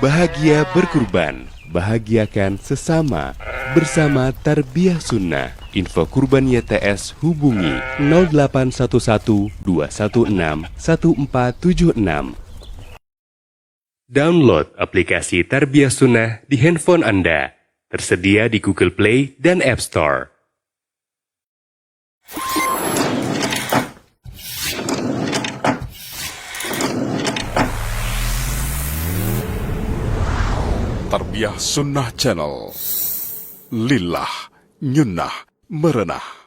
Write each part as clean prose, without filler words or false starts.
Bahagia berkurban, bahagiakan sesama bersama Tarbiyah Sunnah. Info kurban YTS hubungi 0811 216 1476. Download aplikasi Tarbiyah Sunnah di handphone Anda. Tersedia di Google Play dan App Store. Tarbiyah Sunnah Channel. Lillah, nyunnah, merenah.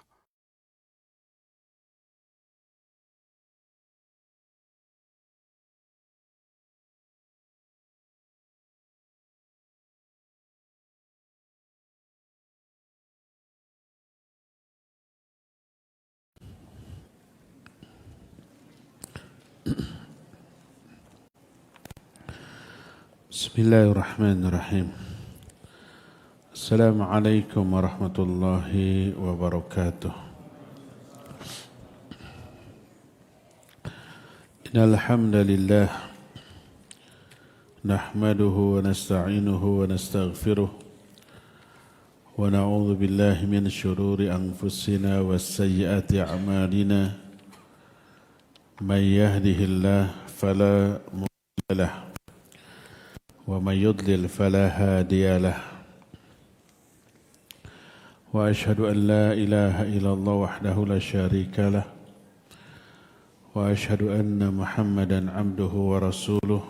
Bismillahirrahmanirrahim. Assalamualaikum warahmatullahi wabarakatuh. Innal hamdalillah nahmaduhu wa nasta'inuhu wa nastaghfiruh wa na'udzu billahi min shururi anfusina was sayyiati a'malina. May yahdihillahu fala mudilla lahu ومن يضلل فلا هادي له وأشهد أن لا إله إلا الله وحده لا شريك له وأشهد أن محمدا عبده ورسوله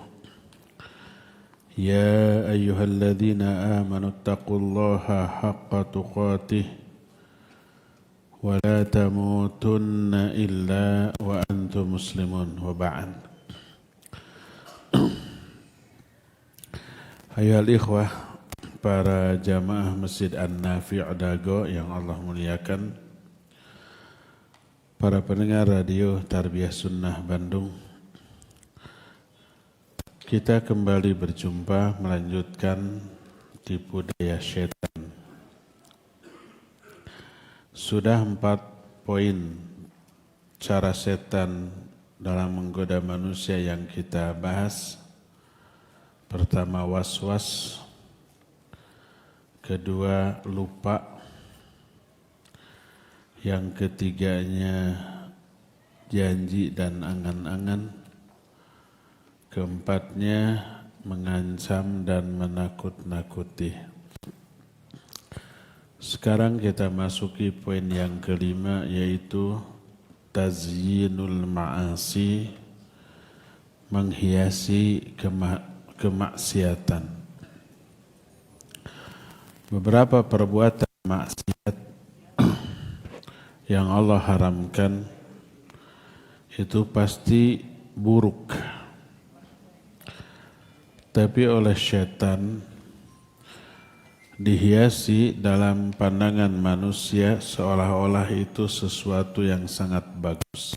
يا أيها الذين آمنوا اتقوا الله حق تقاته ولا تموتن إلا وأنتم مسلمون وبعد. Ayuhal ikhwah, para jamaah Masjid An-Nafi' Dago yang Allah muliakan, para pendengar radio Tarbiyah Sunnah Bandung, kita kembali berjumpa melanjutkan tipu daya syaitan. Sudah 4 poin cara setan dalam menggoda manusia yang kita bahas. Pertama was-was, kedua lupa, yang ketiganya janji dan angan-angan, keempatnya mengancam dan menakut-nakuti. Sekarang kita masuki poin yang kelima, yaitu tazyinul ma'asi, menghiasi kemaksiatan. Beberapa perbuatan maksiat yang Allah haramkan itu pasti buruk, tapi oleh syaitan dihiasi dalam pandangan manusia seolah-olah itu sesuatu yang sangat bagus.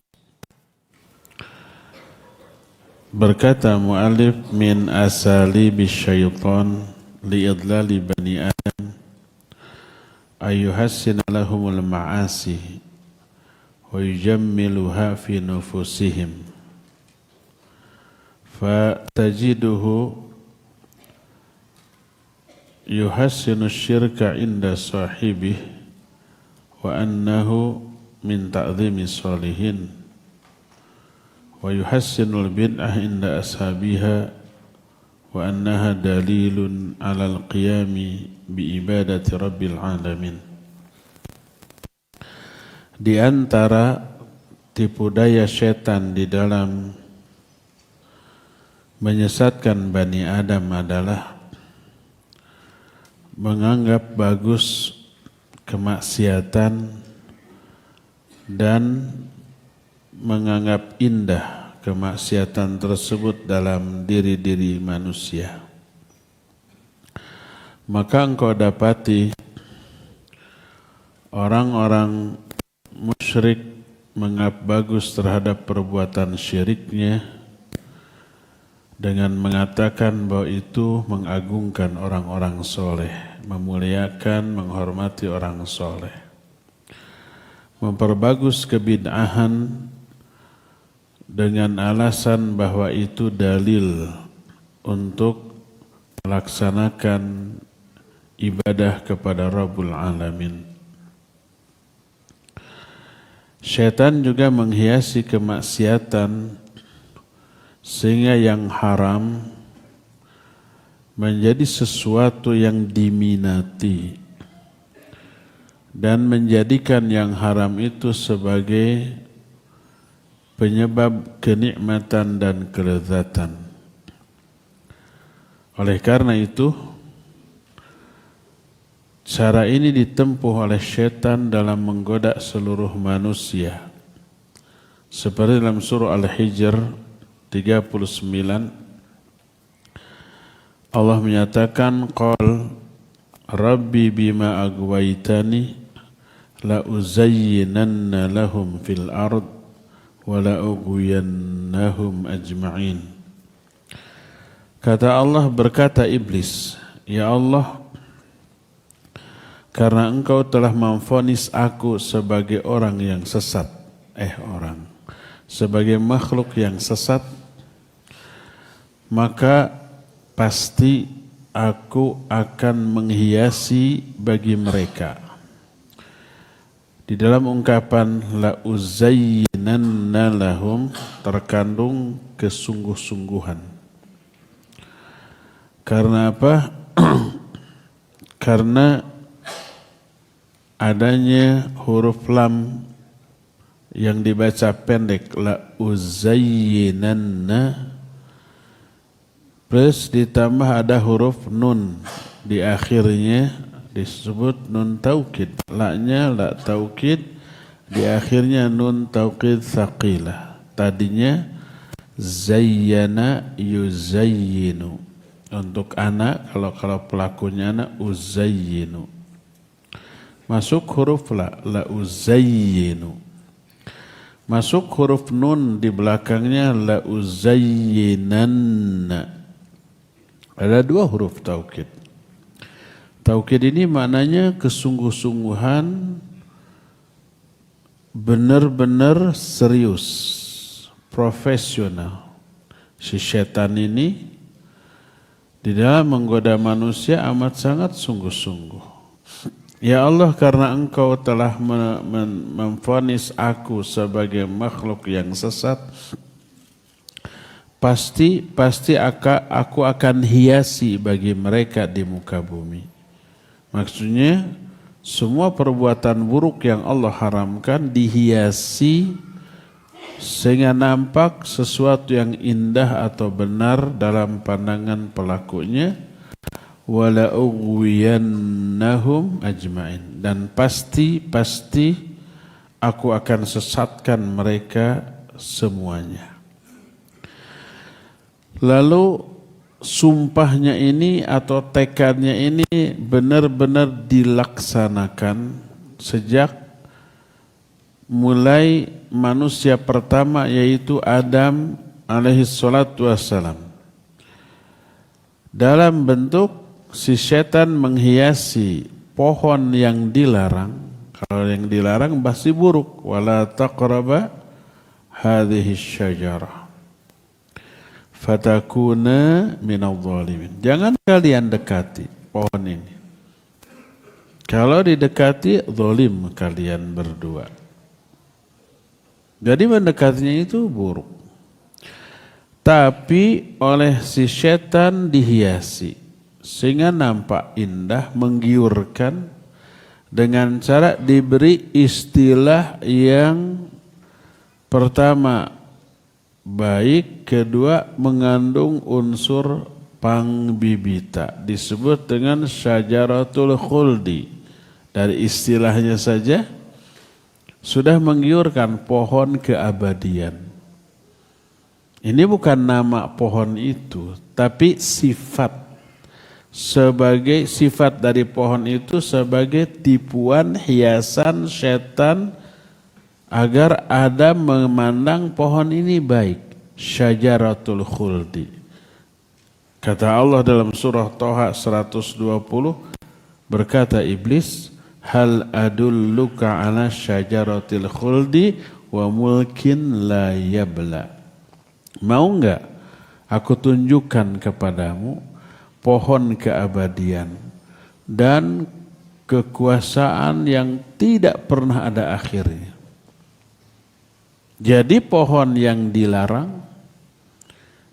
Berkata mu'alif, min asalibi syaitan li'idlali bani Adam ayyuhassina lahumul ma'asi wa yujammiluha fi nufusihim fatajiduhu yuhassinu syirka inda sahibih wa annahu min ta'zimi salihin wa yuhassinul bid'ah inda ashabiha wa annaha dalilun alal qiyami bi ibadati rabbil alamin. Di antara tipu daya syaitan di dalam menyesatkan Bani Adam adalah menganggap bagus kemaksiatan dan menganggap indah kemaksiatan tersebut dalam diri-diri manusia. Maka engkau dapati orang-orang musyrik menganggap bagus terhadap perbuatan syiriknya dengan mengatakan bahwa itu mengagungkan orang-orang soleh, memuliakan, menghormati orang soleh. Memperbagus kebid'ahan dengan alasan bahwa itu dalil untuk melaksanakan ibadah kepada Rabbul Alamin. Syaitan juga menghiasi kemaksiatan sehingga yang haram menjadi sesuatu yang diminati dan menjadikan yang haram itu sebagai penyebab kenikmatan dan kelezatan. Oleh karena itu, cara ini ditempuh oleh syaitan dalam menggoda seluruh manusia. Seperti dalam surah Al-Hijr 39, Allah menyatakan, Qal Rabbi bima agwaitani la uzayyinanna lahum fil ard wa la ughwiyannahum ajma'in. Kata Allah, berkata iblis, ya Allah, karena engkau telah memvonis aku sebagai orang yang sesat, sebagai makhluk yang sesat, maka pasti aku akan menghiasi bagi mereka. Di dalam ungkapan la uzayyinanna lahum terkandung kesungguh-sungguhan. Karena apa? Karena adanya huruf lam yang dibaca pendek, la uzayyinanna, plus ditambah ada huruf nun di akhirnya, disebut nun taukid. La-nya la taukid, di akhirnya nun taukid tsaqilah. Tadinya zayyana yuzayyinu. Untuk anak, kalau pelakunya anak, uzayyinu. Masuk huruf la uzayyinu. Masuk huruf nun di belakangnya, la uzayyinanna. Ada dua huruf taukid. Taukid ini maknanya kesungguh-sungguhan, benar-benar serius, profesional. Si setan ini di dalam menggoda manusia amat sangat sungguh-sungguh. Ya Allah, karena engkau telah memvonis aku sebagai makhluk yang sesat, pasti aku akan hiasi bagi mereka di muka bumi. Maksudnya semua perbuatan buruk yang Allah haramkan dihiasi sehingga nampak sesuatu yang indah atau benar dalam pandangan pelakunya. Wala ughwiyannahum ajma'in, dan pasti aku akan sesatkan mereka semuanya. Lalu sumpahnya ini atau tekadnya ini benar-benar dilaksanakan sejak mulai manusia pertama, yaitu Adam alaihi salatu wassalam. Dalam bentuk si setan menghiasi pohon yang dilarang. Kalau yang dilarang pasti buruk. Wala taqraba hadhihi syajarah fatakuna minadh dhalimin. Jangan kalian dekati pohon ini. Kalau didekati, zalim kalian berdua. Jadi mendekatinya itu buruk. Tapi oleh si setan dihiasi sehingga nampak indah, menggiurkan, dengan cara diberi istilah yang pertama baik, kedua mengandung unsur pangbibita, disebut dengan syajaratul khuldi. Dari istilahnya saja sudah menggiurkan, pohon keabadian. Ini bukan nama pohon itu, tapi sifat. Sebagai sifat dari pohon itu sebagai tipuan, hiasan setan agar Adam memandang pohon ini baik. Syajaratul khuldi. Kata Allah dalam surah Toha 120, berkata iblis, hal adulluka ala syajaratil khuldi wa mulkin la yabla. Mau enggak aku tunjukkan kepadamu pohon keabadian dan kekuasaan yang tidak pernah ada akhirnya. Jadi pohon yang dilarang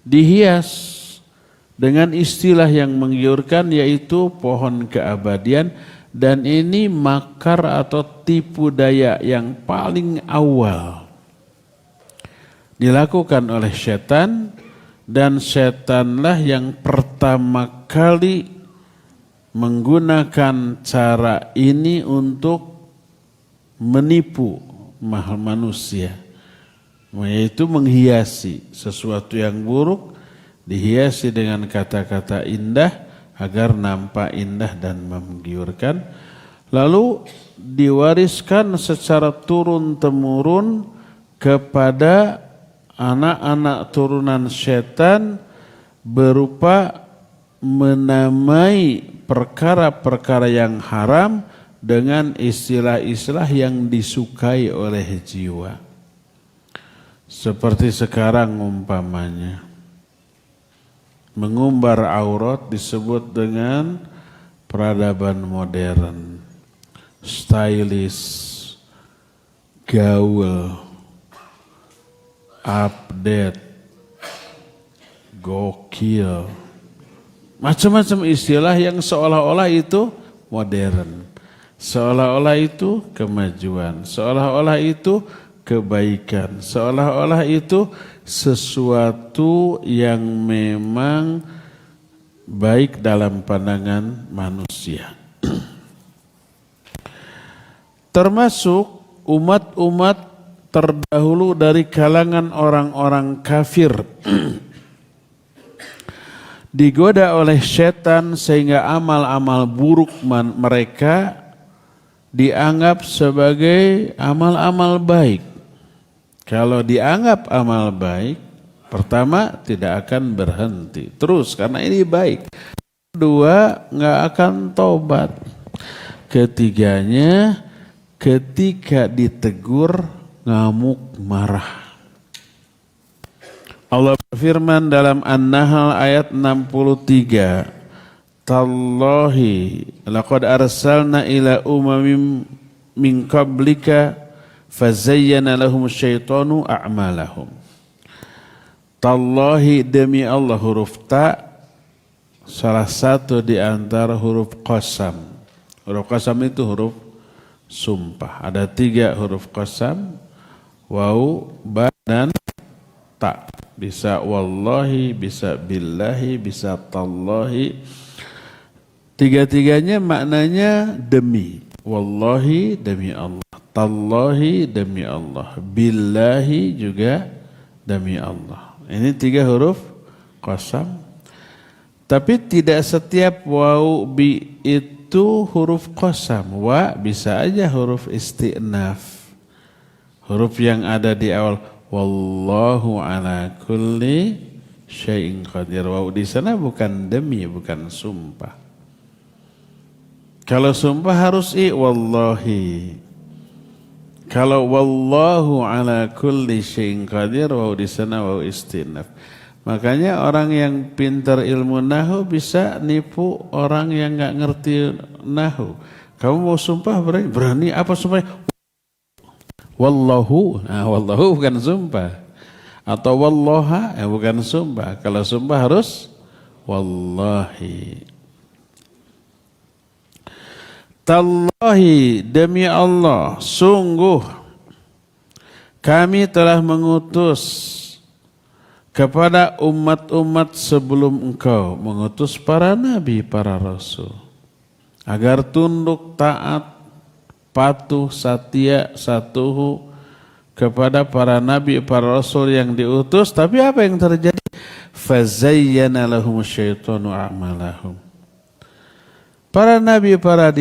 dihias dengan istilah yang menggiurkan, yaitu pohon keabadian, dan ini makar atau tipu daya yang paling awal dilakukan oleh setan, dan setanlah yang pertama kali menggunakan cara ini untuk menipu manusia, yaitu menghiasi sesuatu yang buruk, dihiasi dengan kata-kata indah agar nampak indah dan menggiurkan, lalu diwariskan secara turun-temurun kepada anak-anak turunan setan berupa menamai perkara-perkara yang haram dengan istilah-istilah yang disukai oleh jiwa. Seperti sekarang umpamanya, mengumbar aurat disebut dengan peradaban modern, stylish, gaul, update, gokil, macam-macam istilah yang seolah-olah itu modern, seolah-olah itu kemajuan, seolah-olah itu kebaikan, seolah-olah itu sesuatu yang memang baik dalam pandangan manusia. Termasuk umat-umat terdahulu dari kalangan orang-orang kafir digoda oleh setan sehingga amal-amal buruk mereka dianggap sebagai amal-amal baik. Kalau dianggap amal baik, pertama tidak akan berhenti terus karena ini baik. Kedua, nggak akan tobat. Ketiganya, ketika ditegur ngamuk marah. Allah berfirman dalam An-Nahl ayat 63, Tallahi laqad arsalna ila umamim min qablika fazayyana lahum syaitanu a'malahum. Tallahi, demi Allah, huruf ta salah satu di antara huruf qasam. Huruf qasam itu huruf sumpah. Ada 3 huruf qasam, waw, ba, dan ta. Bisa wallahi, bisa billahi, bisa tallahi. 3-tiganya maknanya demi. Wallahi demi Allah, tallahi demi Allah, billahi juga demi Allah. Ini 3 huruf qasam. Tapi tidak setiap waw bi itu huruf qasam. Wa bisa aja huruf isti'naf. Huruf yang ada di awal. Wallahu ala kulli syai'in qadir. Waw di sana bukan demi, bukan sumpah. Kalau sumpah harus wallahi. Kalau wallahu ala kulli syai'in qadir, waw di sana waw istinaf. Makanya orang yang pintar ilmu nahwu bisa nipu orang yang enggak ngerti nahwu. Kamu mau sumpah berani? Berani apa sumpah? Wallahu. Nah, wallahu bukan sumpah. Atau wallaha, bukan sumpah. Kalau sumpah harus wallahi. Tallahi, demi Allah, sungguh kami telah mengutus kepada umat-umat sebelum engkau, mengutus para nabi, para rasul, agar tunduk, taat, patuh, satya, satuhu kepada para nabi, para rasul yang diutus. Tapi apa yang terjadi? Fazayyana lahum syaitanu a'malahum. Para nabi, para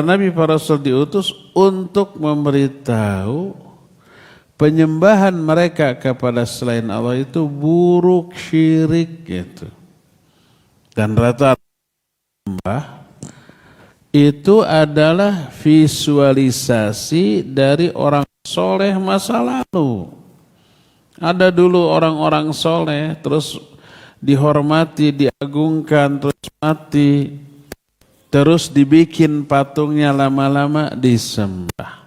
nabi, para rasul diutus untuk memberitahu penyembahan mereka kepada selain Allah itu buruk, syirik gitu. Dan rata-rata sembah itu adalah visualisasi dari orang soleh masa lalu. Ada dulu orang-orang soleh, terus dihormati, diagungkan, terus mati, terus dibikin patungnya lama-lama disembah.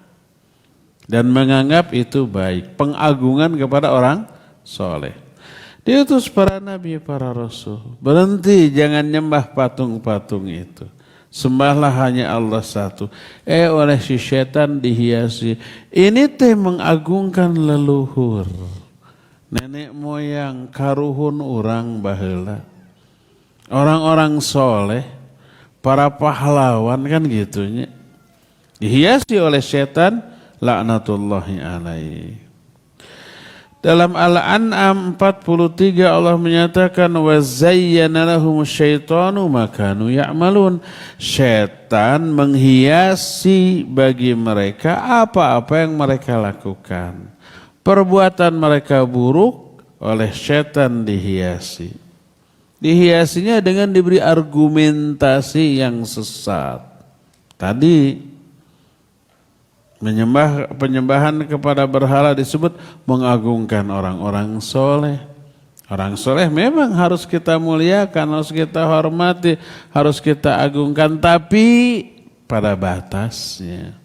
Dan menganggap itu baik, pengagungan kepada orang soleh. Diutus para nabi, para rasul, berhenti, jangan nyembah patung-patung itu. Sembahlah hanya Allah satu. Oleh si setan dihiasi. Ini teh mengagungkan leluhur. Nenek moyang, karuhun orang baheula. Orang-orang soleh, para pahlawan kan gitunya. Dihiasi oleh setan, laknatullahi alaihi. Dalam Al-An'am 43 Allah menyatakan wa zayyana lahum syaitanu ma kanu ya'malun. Setan menghiasi bagi mereka apa-apa yang mereka lakukan. Perbuatan mereka buruk oleh setan dihiasi. Dihiasinya dengan diberi argumentasi yang sesat. Tadi penyembahan kepada berhala disebut mengagungkan orang-orang soleh. Orang soleh memang harus kita muliakan, harus kita hormati, harus kita agungkan, tapi pada batasnya.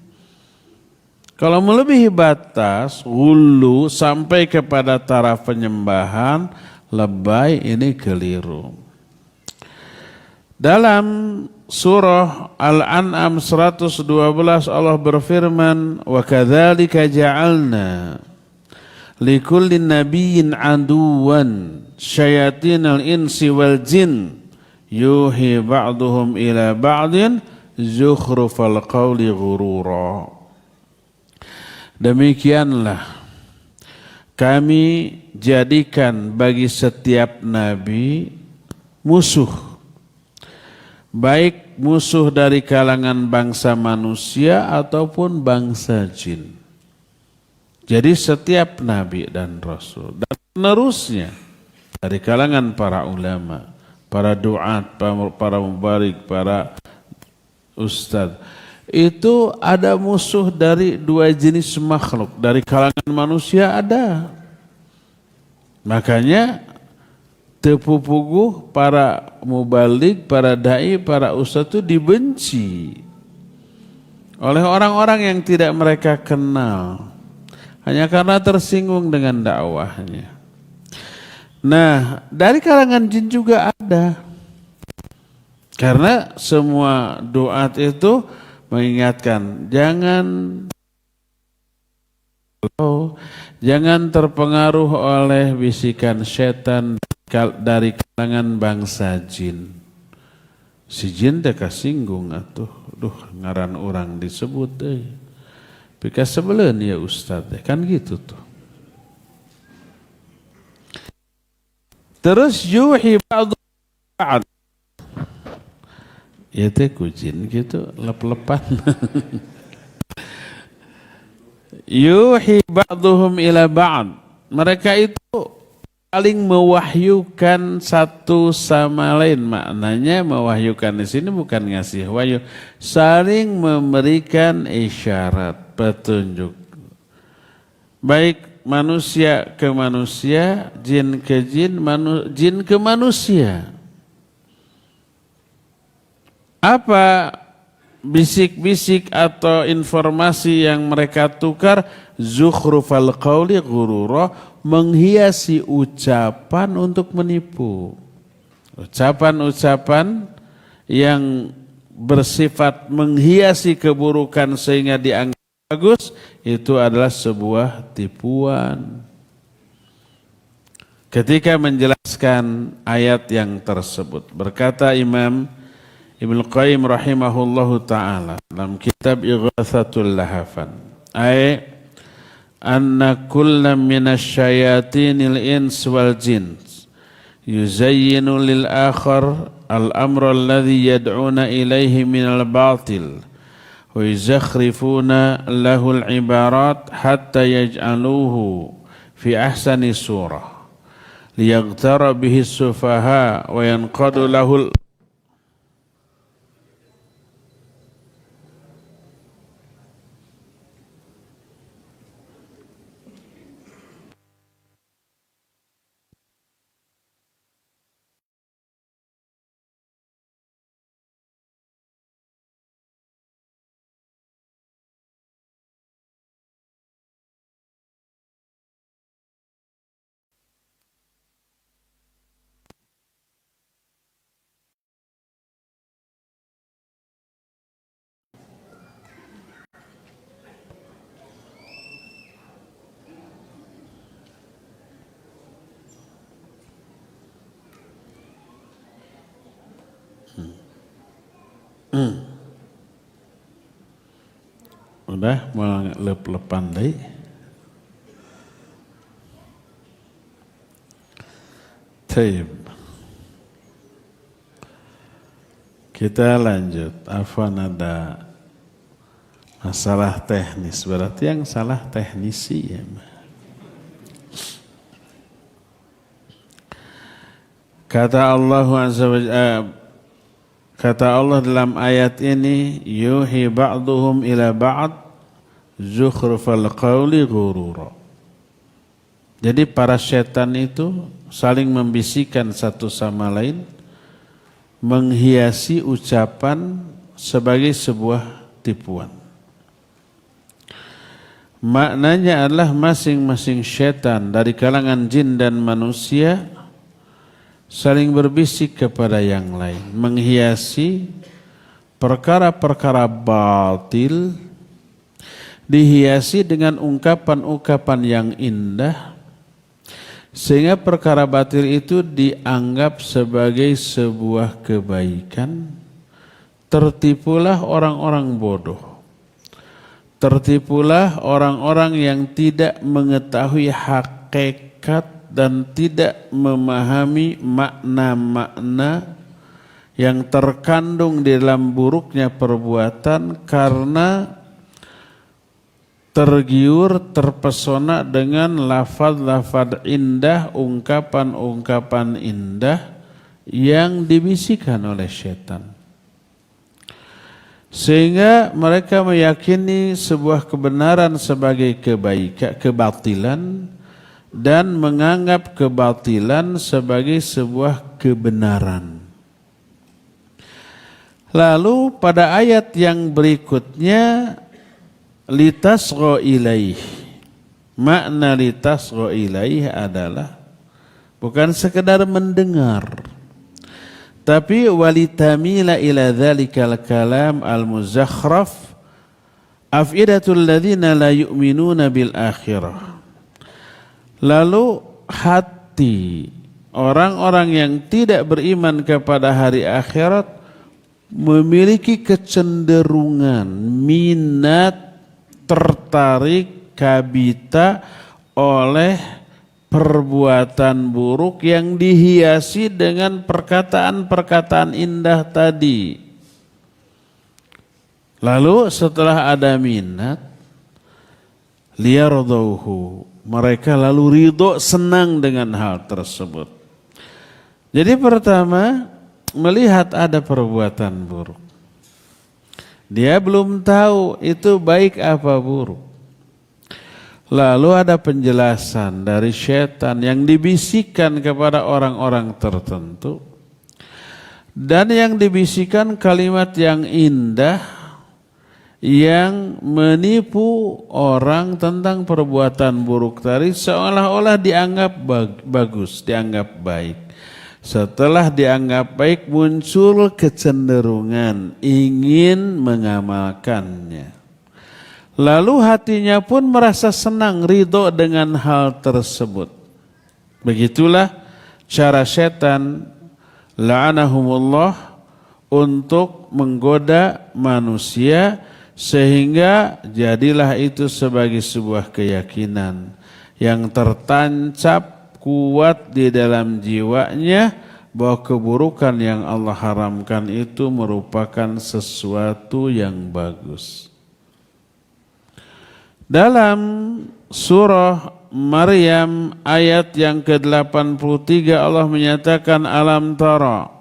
Kalau melebihi batas, hulu sampai kepada taraf penyembahan, lebay, ini keliru. Dalam surah Al-An'am 112 Allah berfirman, wa kadzalika ja'alna likulli nabiyyin aduwan syayatinal insi wal jin yuhi ba'duhum ila ba'din zukhrufal qawli ghurura. Demikianlah kami jadikan bagi setiap nabi musuh, baik musuh dari kalangan bangsa manusia ataupun bangsa jin. Jadi setiap nabi dan rasul dan penerusnya dari kalangan para ulama, para duat, para mubarik, para ustadz, itu ada musuh dari dua jenis makhluk. Dari kalangan manusia ada. Makanya tepupuguh para mubalik, para da'i, para ustadz itu dibenci oleh orang-orang yang tidak mereka kenal, hanya karena tersinggung dengan dakwahnya. Nah, dari kalangan jin juga ada, karena semua duat itu mengingatkan jangan terpengaruh oleh bisikan setan dari kalangan bangsa jin. Si jin teh kasinggung atuh, ngaran orang disebut pika sebeleun ya ustaz kan gitu tuh. Terus yuhi ba'd ya teh ku jin gitu lep-lepan. Yuhi ba'duhum ila ba'd. Mereka itu saling mewahyukan satu sama lain. Maknanya mewahyukan di sini bukan ngasih wahyu, saling memberikan isyarat, petunjuk. Baik manusia ke manusia, jin ke jin, jin ke manusia. Apa bisik-bisik atau informasi yang mereka tukar? Zukhrufal qawli ghurura, menghiasi ucapan untuk menipu. Ucapan-ucapan yang bersifat menghiasi keburukan sehingga dianggap bagus, itu adalah sebuah tipuan. Ketika menjelaskan ayat yang tersebut, berkata Imam Ibnu Qayyim rahimahullahu ta'ala dalam kitab Ighathatul Lahafan, anna kulla minasyayatinil ins wal jins yuzayyinu lil akhar al-amra alladhi yad'una ilayhi minal batil wa yuzakhrifuna lahu al-ibarat hatta yaj'aluhu fi ahsani surah liyaghtara bihi sufaha wa yanqadu lahu Udah mau lep-lepan deh. Taib. Kita lanjut. Afwan, ada masalah teknis. Berarti yang salah teknisi ya. Kata Allah dalam ayat ini, yuhi ba'duhum ila ba'd zukhrufal qawli ghurura. Jadi para setan itu saling membisikkan satu sama lain, menghiasi ucapan sebagai sebuah tipuan. Maknanya adalah masing-masing setan dari kalangan jin dan manusia saling berbisik kepada yang lain, menghiasi perkara-perkara batil, dihiasi dengan ungkapan-ungkapan yang indah, sehingga perkara batil itu dianggap sebagai sebuah kebaikan. Tertipulah orang-orang bodoh, tertipulah orang-orang yang tidak mengetahui hakikat dan tidak memahami makna-makna yang terkandung di dalam buruknya perbuatan karena tergiur, terpesona dengan lafaz-lafaz indah, ungkapan-ungkapan indah yang dibisikkan oleh setan. Sehingga mereka meyakini sebuah kebenaran sebagai kebatilan dan menganggap kebatilan sebagai sebuah kebenaran. Lalu pada ayat yang berikutnya, litasgha ilaih. Makna litasgha ilaih adalah bukan sekedar mendengar, tapi walitamila ila dzalikal kalam al-muzakhraf afidatul ladzina la yu'minuna bil akhirah. Lalu hati orang-orang yang tidak beriman kepada hari akhirat memiliki kecenderungan, minat, tertarik, kabita oleh perbuatan buruk yang dihiasi dengan perkataan-perkataan indah tadi. Lalu setelah ada minat, liyardauhu, mereka lalu ridho, senang dengan hal tersebut. Jadi pertama, melihat ada perbuatan buruk. Dia belum tahu itu baik apa buruk. Lalu ada penjelasan dari setan yang dibisikkan kepada orang-orang tertentu. Dan yang dibisikkan kalimat yang indah yang menipu orang tentang perbuatan buruk tadi, seolah-olah dianggap bagus, dianggap baik. Setelah dianggap baik, muncul kecenderungan ingin mengamalkannya. Lalu hatinya pun merasa senang, ridho dengan hal tersebut. Begitulah cara setan la'anahumullah untuk menggoda manusia, sehingga jadilah itu sebagai sebuah keyakinan yang tertancap kuat di dalam jiwanya bahwa keburukan yang Allah haramkan itu merupakan sesuatu yang bagus. Dalam surah Maryam ayat yang ke-83 Allah menyatakan, alam tara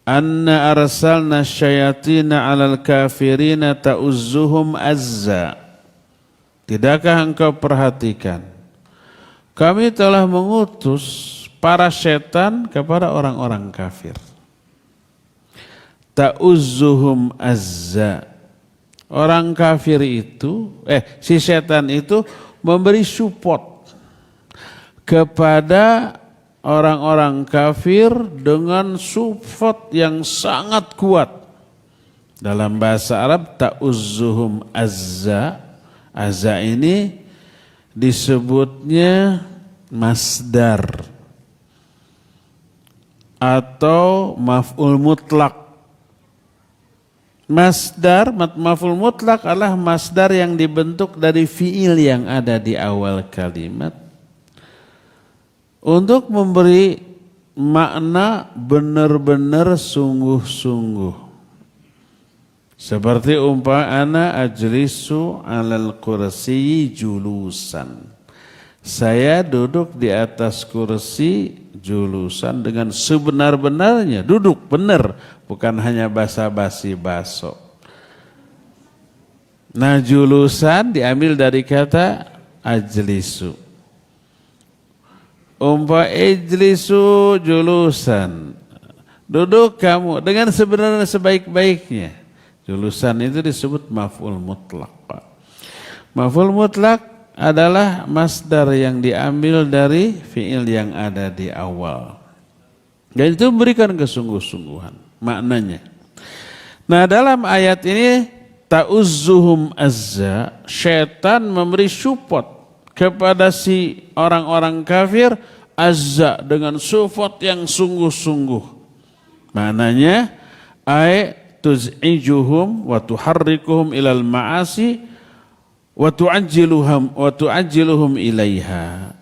anna arsalna syayatina 'alal kafirina ta'uzzuhum azza. Tidakkah engkau perhatikan, kami telah mengutus para setan kepada orang-orang kafir. Ta'uzzuhum azza. Orang kafir itu, si setan itu memberi support kepada orang-orang kafir dengan support yang sangat kuat. Dalam bahasa Arab, ta'uzzuhum azza. Azza ini disebutnya masdar atau maf'ul mutlak. Masdar, maf'ul mutlak adalah masdar yang dibentuk dari fiil yang ada di awal kalimat untuk memberi makna benar-benar sungguh-sungguh. Seperti ana ajlisu alal kursi julusan. Saya duduk di atas kursi julusan dengan sebenar-benarnya, duduk benar, bukan hanya basa-basi baso. Nah, julusan diambil dari kata ajlisu. Ijlisu julusan. Duduk kamu dengan sebenarnya sebaik-baiknya. Julusan itu disebut maf'ul mutlak. Maf'ul mutlak adalah masdar yang diambil dari fi'il yang ada di awal. Dan itu memberikan kesungguh-sungguhan maknanya. Nah, dalam ayat ini ta'uzzuhum azza, syaitan memberi support kepada si orang-orang kafir azza dengan support yang sungguh-sungguh. Maknanya ay tuz'ijuhum wa tuharrikuhum ilal ma'asi wa tu'ajjiluhum ilaiha.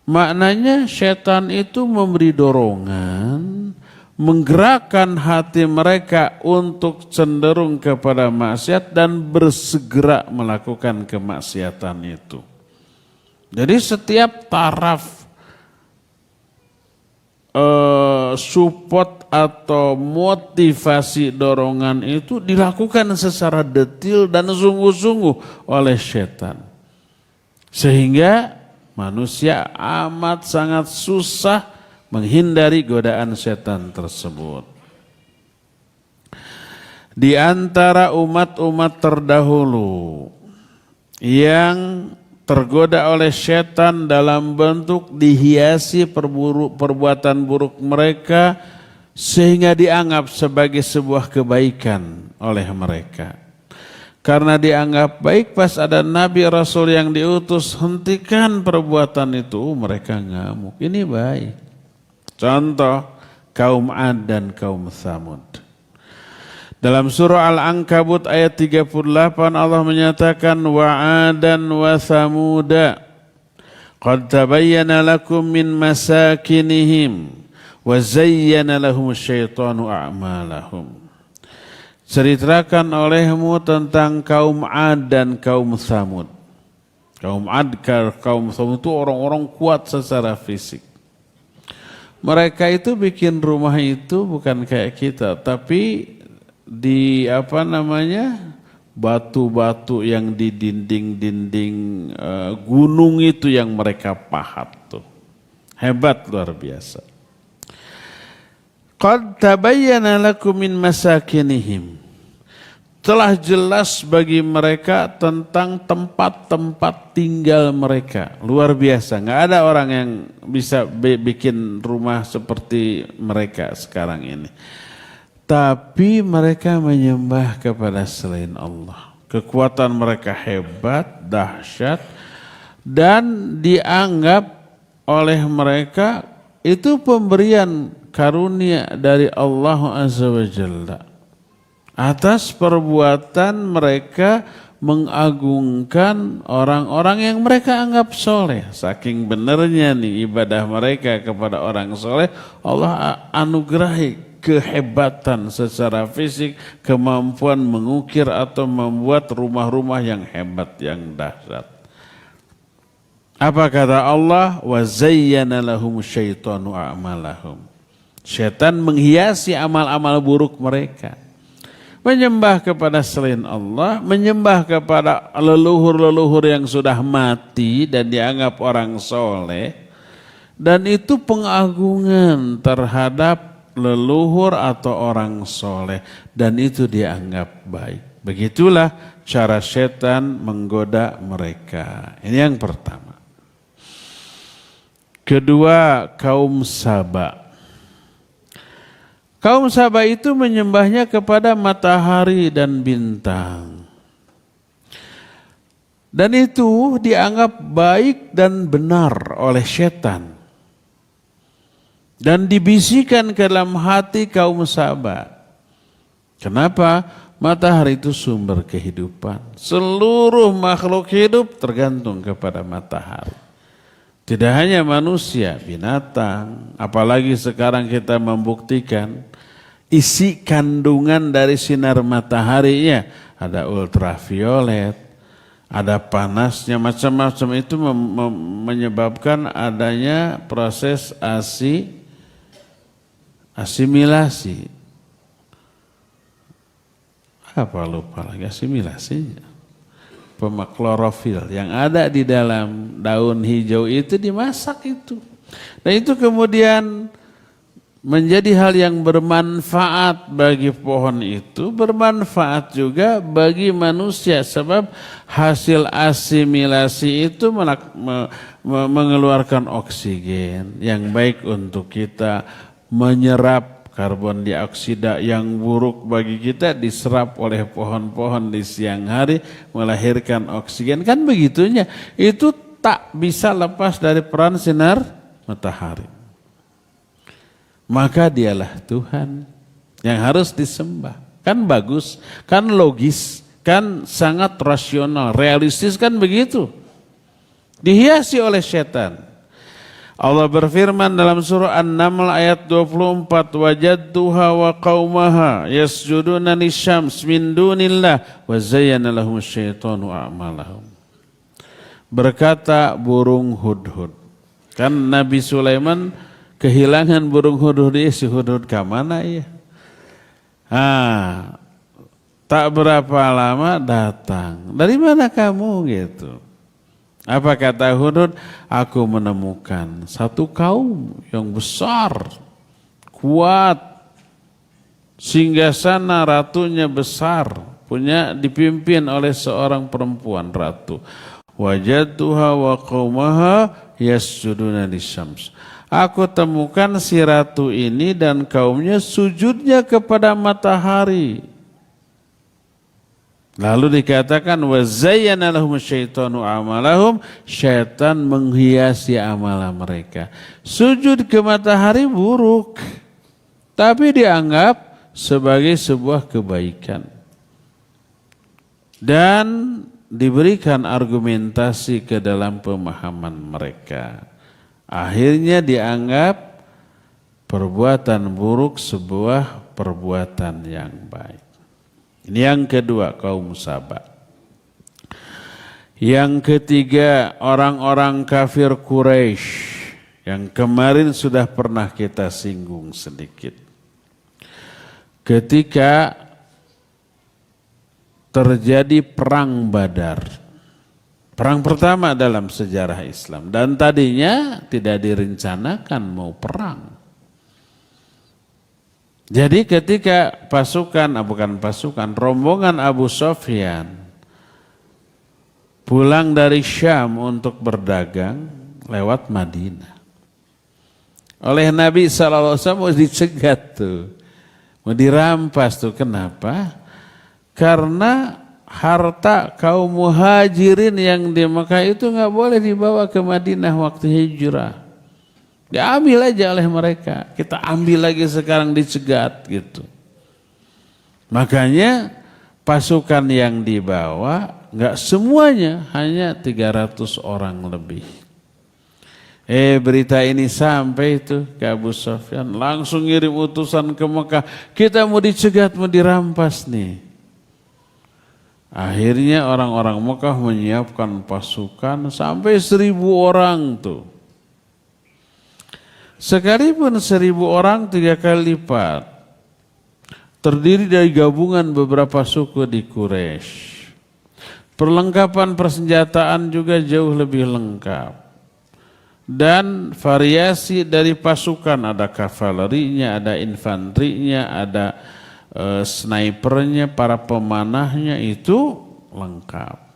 Maknanya syaitan itu memberi dorongan, menggerakkan hati mereka untuk cenderung kepada maksiat dan bersegera melakukan kemaksiatan itu. Jadi setiap taraf support atau motivasi dorongan itu dilakukan secara detail dan sungguh-sungguh oleh syaitan. Sehingga manusia amat sangat susah menghindari godaan syaitan tersebut. Di antara umat-umat terdahulu yang tergoda oleh syaitan dalam bentuk dihiasi perbuatan buruk mereka sehingga dianggap sebagai sebuah kebaikan oleh mereka. Karena dianggap baik pas ada Nabi Rasul yang diutus, hentikan perbuatan itu, mereka ngamuk. Ini baik. Contoh kaum Ad dan kaum Tsamud. Dalam surah Al-Ankabut ayat 38 Allah menyatakan wa'adan wa thamuda qad tabayyana lakum min masakinihim wa zayyana lahum syaitanu a'malahum. Ceritakan olehmu tentang kaum Ad dan kaum Tsamud. Kaum Ad, kaum Tsamud itu orang-orang kuat secara fisik. Mereka itu bikin rumah itu bukan kayak kita, tapi di batu-batu yang di dinding-dinding gunung itu yang mereka pahat tuh. Hebat, luar biasa. Qad tabayyana lakum min masakinihim. Telah jelas bagi mereka tentang tempat-tempat tinggal mereka. Luar biasa, nggak ada orang yang bisa bikin rumah seperti mereka sekarang ini. Tapi mereka menyembah kepada selain Allah. Kekuatan mereka hebat, dahsyat, dan dianggap oleh mereka itu pemberian karunia dari Allah Azza wa Jalla. Atas perbuatan mereka mengagungkan orang-orang yang mereka anggap soleh. Saking benernya nih ibadah mereka kepada orang soleh, Allah anugerahi kehebatan secara fisik, kemampuan mengukir atau membuat rumah-rumah yang hebat, yang dahsyat. Apa kata Allah? Wa zayyana lahum syaitanu a'malahum. Syaitan menghiasi amal-amal buruk mereka. Menyembah kepada selain Allah, menyembah kepada leluhur-leluhur yang sudah mati dan dianggap orang soleh. Dan itu pengagungan terhadap leluhur atau orang soleh, dan itu dianggap baik. Begitulah cara setan menggoda mereka. Ini yang pertama. Kedua, kaum Saba. Kaum Saba itu menyembahnya kepada matahari dan bintang. Dan itu dianggap baik dan benar oleh setan. Dan dibisikkan ke dalam hati kaum Saba. Kenapa? Matahari itu sumber kehidupan. Seluruh makhluk hidup tergantung kepada matahari. Tidak hanya manusia, binatang. Apalagi sekarang kita membuktikan isi kandungan dari sinar mataharinya. Ada ultraviolet, ada panasnya, macam-macam itu menyebabkan adanya proses asimilasi. Apa lupa lagi asimilasinya. Klorofil yang ada di dalam daun hijau itu dimasak itu. Nah itu kemudian menjadi hal yang bermanfaat bagi pohon itu, bermanfaat juga bagi manusia sebab hasil asimilasi itu mengeluarkan oksigen yang baik untuk kita, menyerap karbon dioksida yang buruk bagi kita diserap oleh pohon-pohon di siang hari melahirkan oksigen. Kan begitunya, itu tak bisa lepas dari peran sinar matahari. Maka dialah Tuhan yang harus disembah. Kan bagus, kan logis, kan sangat rasional, realistis, kan begitu. Dihiasi oleh setan. Allah berfirman dalam surah An-Naml ayat 24, wajadtuha wa qaumaha yasjuduna lisyams min dunillah wa zayyana lahum syaitanu a'malahum. Berkata burung hudhud. Kan Nabi Sulaiman kehilangan burung hudhud, si hudhud ke mana ya? Tak berapa lama datang. Dari mana kamu gitu? Apa kata hudhud? Aku menemukan satu kaum yang besar, kuat, singgasana ratunya besar, dipimpin oleh seorang perempuan ratu. Wajadtuha wa qaumaha yasjuduna lisyams. Aku temukan si ratu ini dan kaumnya sujudnya kepada matahari. Lalu dikatakan wa zayyana lahum syaitanu amalahum, syaitan menghiasi amalan mereka. Sujud ke matahari buruk, tapi dianggap sebagai sebuah kebaikan. Dan diberikan argumentasi ke dalam pemahaman mereka. Akhirnya dianggap perbuatan buruk sebuah perbuatan yang baik. Ini yang kedua, kaum Saba. Yang ketiga, orang-orang kafir Quraisy yang kemarin sudah pernah kita singgung sedikit. Ketika terjadi perang Badar, perang pertama dalam sejarah Islam, dan tadinya tidak direncanakan mau perang. Jadi ketika rombongan Abu Sufyan pulang dari Syam untuk berdagang lewat Madinah. Oleh Nabi SAW mau dicegat tuh, mau dirampas tuh. Kenapa? Karena harta kaum muhajirin yang di Mekah itu nggak boleh dibawa ke Madinah waktu hijrah. Diambil aja oleh mereka. Kita ambil lagi sekarang dicegat gitu. Makanya pasukan yang dibawa nggak semuanya, hanya 300 orang lebih. Berita ini sampai itu ke Abu Sufyan, langsung ngirim utusan ke Mekah. Kita mau dicegat, mau dirampas nih. Akhirnya orang-orang Mekah menyiapkan pasukan sampai 1.000 orang tuh. Sekalipun 1.000 orang 3 kali lipat, terdiri dari gabungan beberapa suku di Quraisy. Perlengkapan persenjataan juga jauh lebih lengkap. Dan variasi dari pasukan, ada kavalerinya, ada infanterinya, ada snipernya, para pemanahnya, itu lengkap.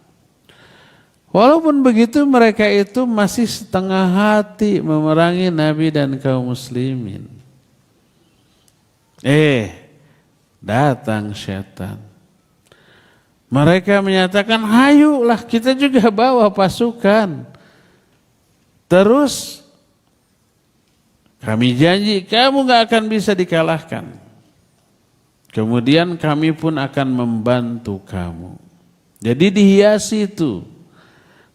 Walaupun begitu mereka itu masih setengah hati memerangi Nabi dan kaum muslimin. Datang syaitan. Mereka menyatakan, hayulah kita juga bawa pasukan. Terus kami janji kamu gak akan bisa dikalahkan. Kemudian kami pun akan membantu kamu. Jadi dihiasi itu.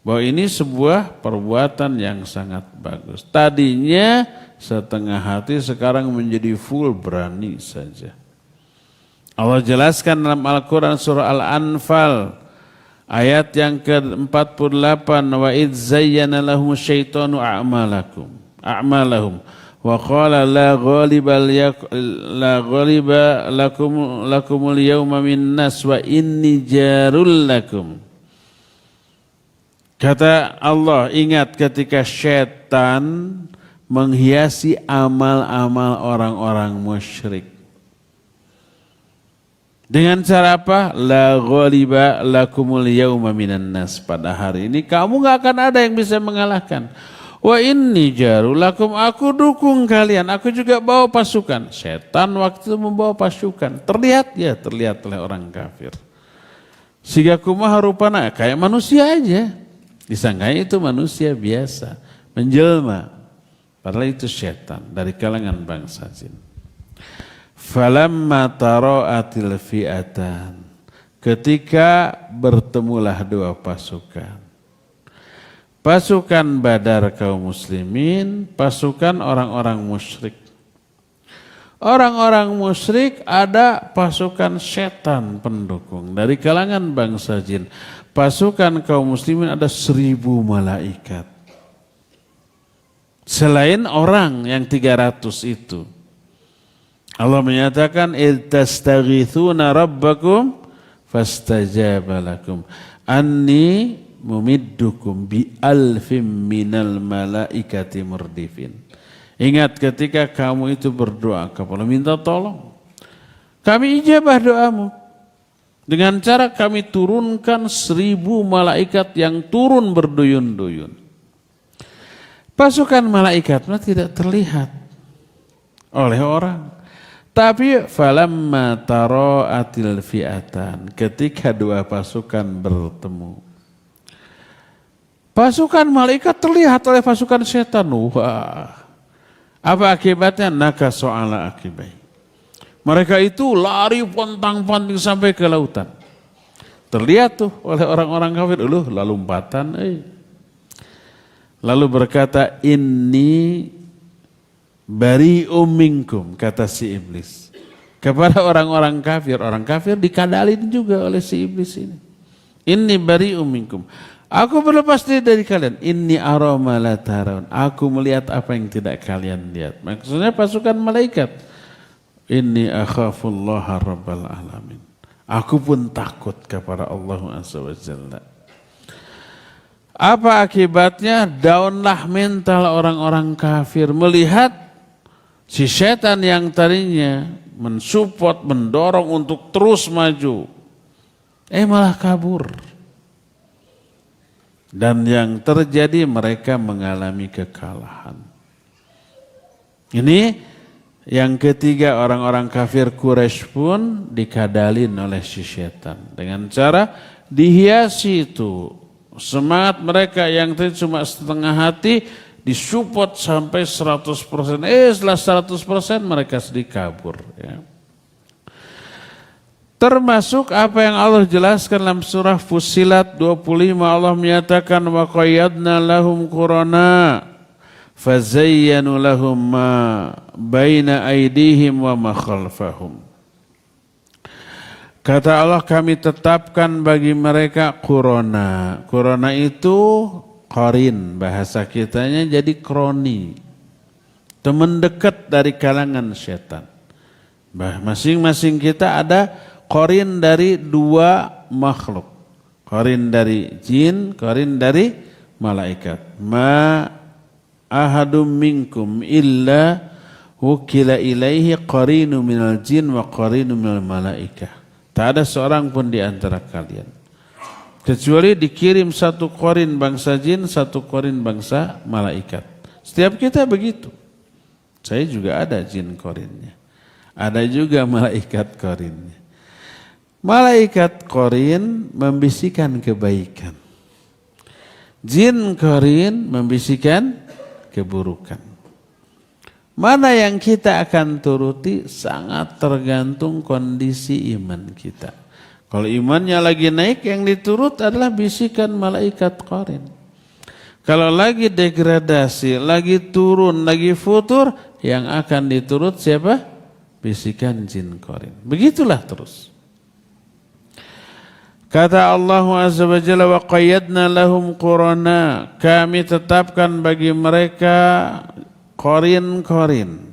Bahwa ini sebuah perbuatan yang sangat bagus. Tadinya setengah hati, sekarang menjadi full berani saja. Allah jelaskan dalam Al-Quran surah Al-Anfal. Ayat yang ke-48. Wa idh zayyana lahum syaitanu a'malahum. Wa qala la ghaliba lakumul yawma min nas wa inni jarul lakum. Kata Allah, ingat ketika syaitan menghiasi amal-amal orang-orang musyrik. Dengan cara apa? La ghaliba lakumul yawma minan nas. Pada hari ini kamu gak akan ada yang bisa mengalahkan. Wa inni jarulakum, aku dukung kalian, aku juga bawa pasukan. Setan waktu itu membawa pasukan. Terlihat oleh orang kafir. Sehingga kumaha rupana kayak manusia aja. Disangkanya itu manusia biasa, menjelma. Padahal itu setan dari kalangan bangsa jin. Falamma tara'atil fi'atan. Ketika bertemulah dua pasukan. Pasukan Badar kaum muslimin, pasukan orang-orang musyrik. Orang-orang musyrik ada pasukan setan pendukung dari kalangan bangsa jin. Pasukan kaum muslimin ada 1000 malaikat. Selain orang yang 300 itu. Allah menyatakan iltastaghithuna rabbakum fastajaba lakum anni mumiddukum bi alfim minal malaikati murdifin. Ingat ketika kamu itu berdoa kepada minta tolong, kami ijabah doamu dengan cara kami turunkan 1000 malaikat yang turun berduyun-duyun. Pasukan malaikat tidak terlihat oleh orang, tapi falamma tara'atil fi'atan, ketika dua pasukan bertemu, pasukan malaikat terlihat oleh pasukan setan. Wah, apa akibatnya? Nakasu ala akibai. Mereka itu lari pontang-panting sampai ke lautan. Terlihat tuh oleh orang-orang kafir. Lalu lompatan. Lalu berkata, inni bari'um minkum, kata si iblis. Kepada orang-orang kafir. Orang kafir dikadalin juga oleh si iblis ini. Inni bari'um minkum. Aku berlepas diri dari kalian. Inni ara ma la tarawun. Aku melihat apa yang tidak kalian lihat. Maksudnya pasukan malaikat. Inni akhafullaha rabbal alamin. Aku pun takut kepada Allah Azza wa Jalla. Apa akibatnya? Downlah mental orang-orang kafir melihat si setan yang tadinya mensupport, mendorong untuk terus maju. Malah kabur. Dan yang terjadi mereka mengalami kekalahan. Ini yang ketiga, orang-orang kafir Quraisy pun dikadalin oleh si setan. Dengan cara dihiasi itu. Semangat mereka yang tadi cuma setengah hati disupport sampai 100%. Setelah 100% mereka sedih kabur. Ya. Termasuk apa yang Allah jelaskan dalam surah Fussilat 25. Allah menyatakan wa qayyadna lahum qurana fazayyanu lahum ma baina aydihim wa ma khalfahum. Kata Allah, kami tetapkan bagi mereka qurana. Qurana itu qarin, bahasa kitanya jadi kroni. Teman dekat dari kalangan setan. Masing-masing kita ada qarin dari dua makhluk. Qarin dari jin, qarin dari malaikat. Ma ahadum minkum illa wukila ilaihi qarinu minal jin wa qarinu minal malaikah. Tak ada seorang pun di antara kalian kecuali dikirim satu qarin bangsa jin, satu qarin bangsa malaikat. Setiap kita begitu. Saya juga ada jin qarinnya. Ada juga malaikat qarinnya. Malaikat qarin membisikkan kebaikan. Jin qarin membisikkan keburukan. Mana yang kita akan turuti sangat tergantung kondisi iman kita. Kalau imannya lagi naik, yang diturut adalah bisikan malaikat qarin. Kalau lagi degradasi, lagi turun, lagi futur, yang akan diturut siapa? Bisikan jin qarin. Begitulah terus. Kata Allah Azza wa Jalla, wa qayyadna lahum qurana, kami tetapkan bagi mereka qarin-qarin.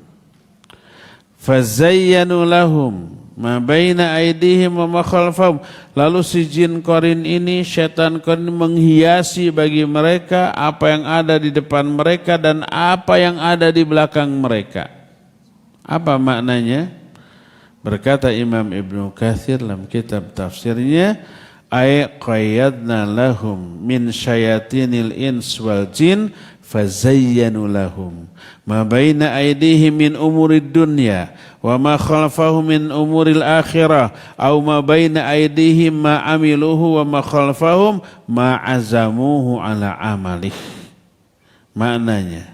Fazayyanu lahum ma baina aydihim wa ma khalfahum. Lalu si jin qarin ini, syaitan qarin menghiasi bagi mereka apa yang ada di depan mereka dan apa yang ada di belakang mereka. Apa maknanya? Berkata Imam Ibnu Katsir dalam kitab tafsirnya, ay qayyadna lahum min syayatinil ins wal jin fazayyanu lahum ma baina aydihim min umurid dunya wa ma khalfahum min umuril akhirah aw ma baina aydihim ma amiluhu wa ma khalfahum ma azamuhu ala amalih. Maknanya,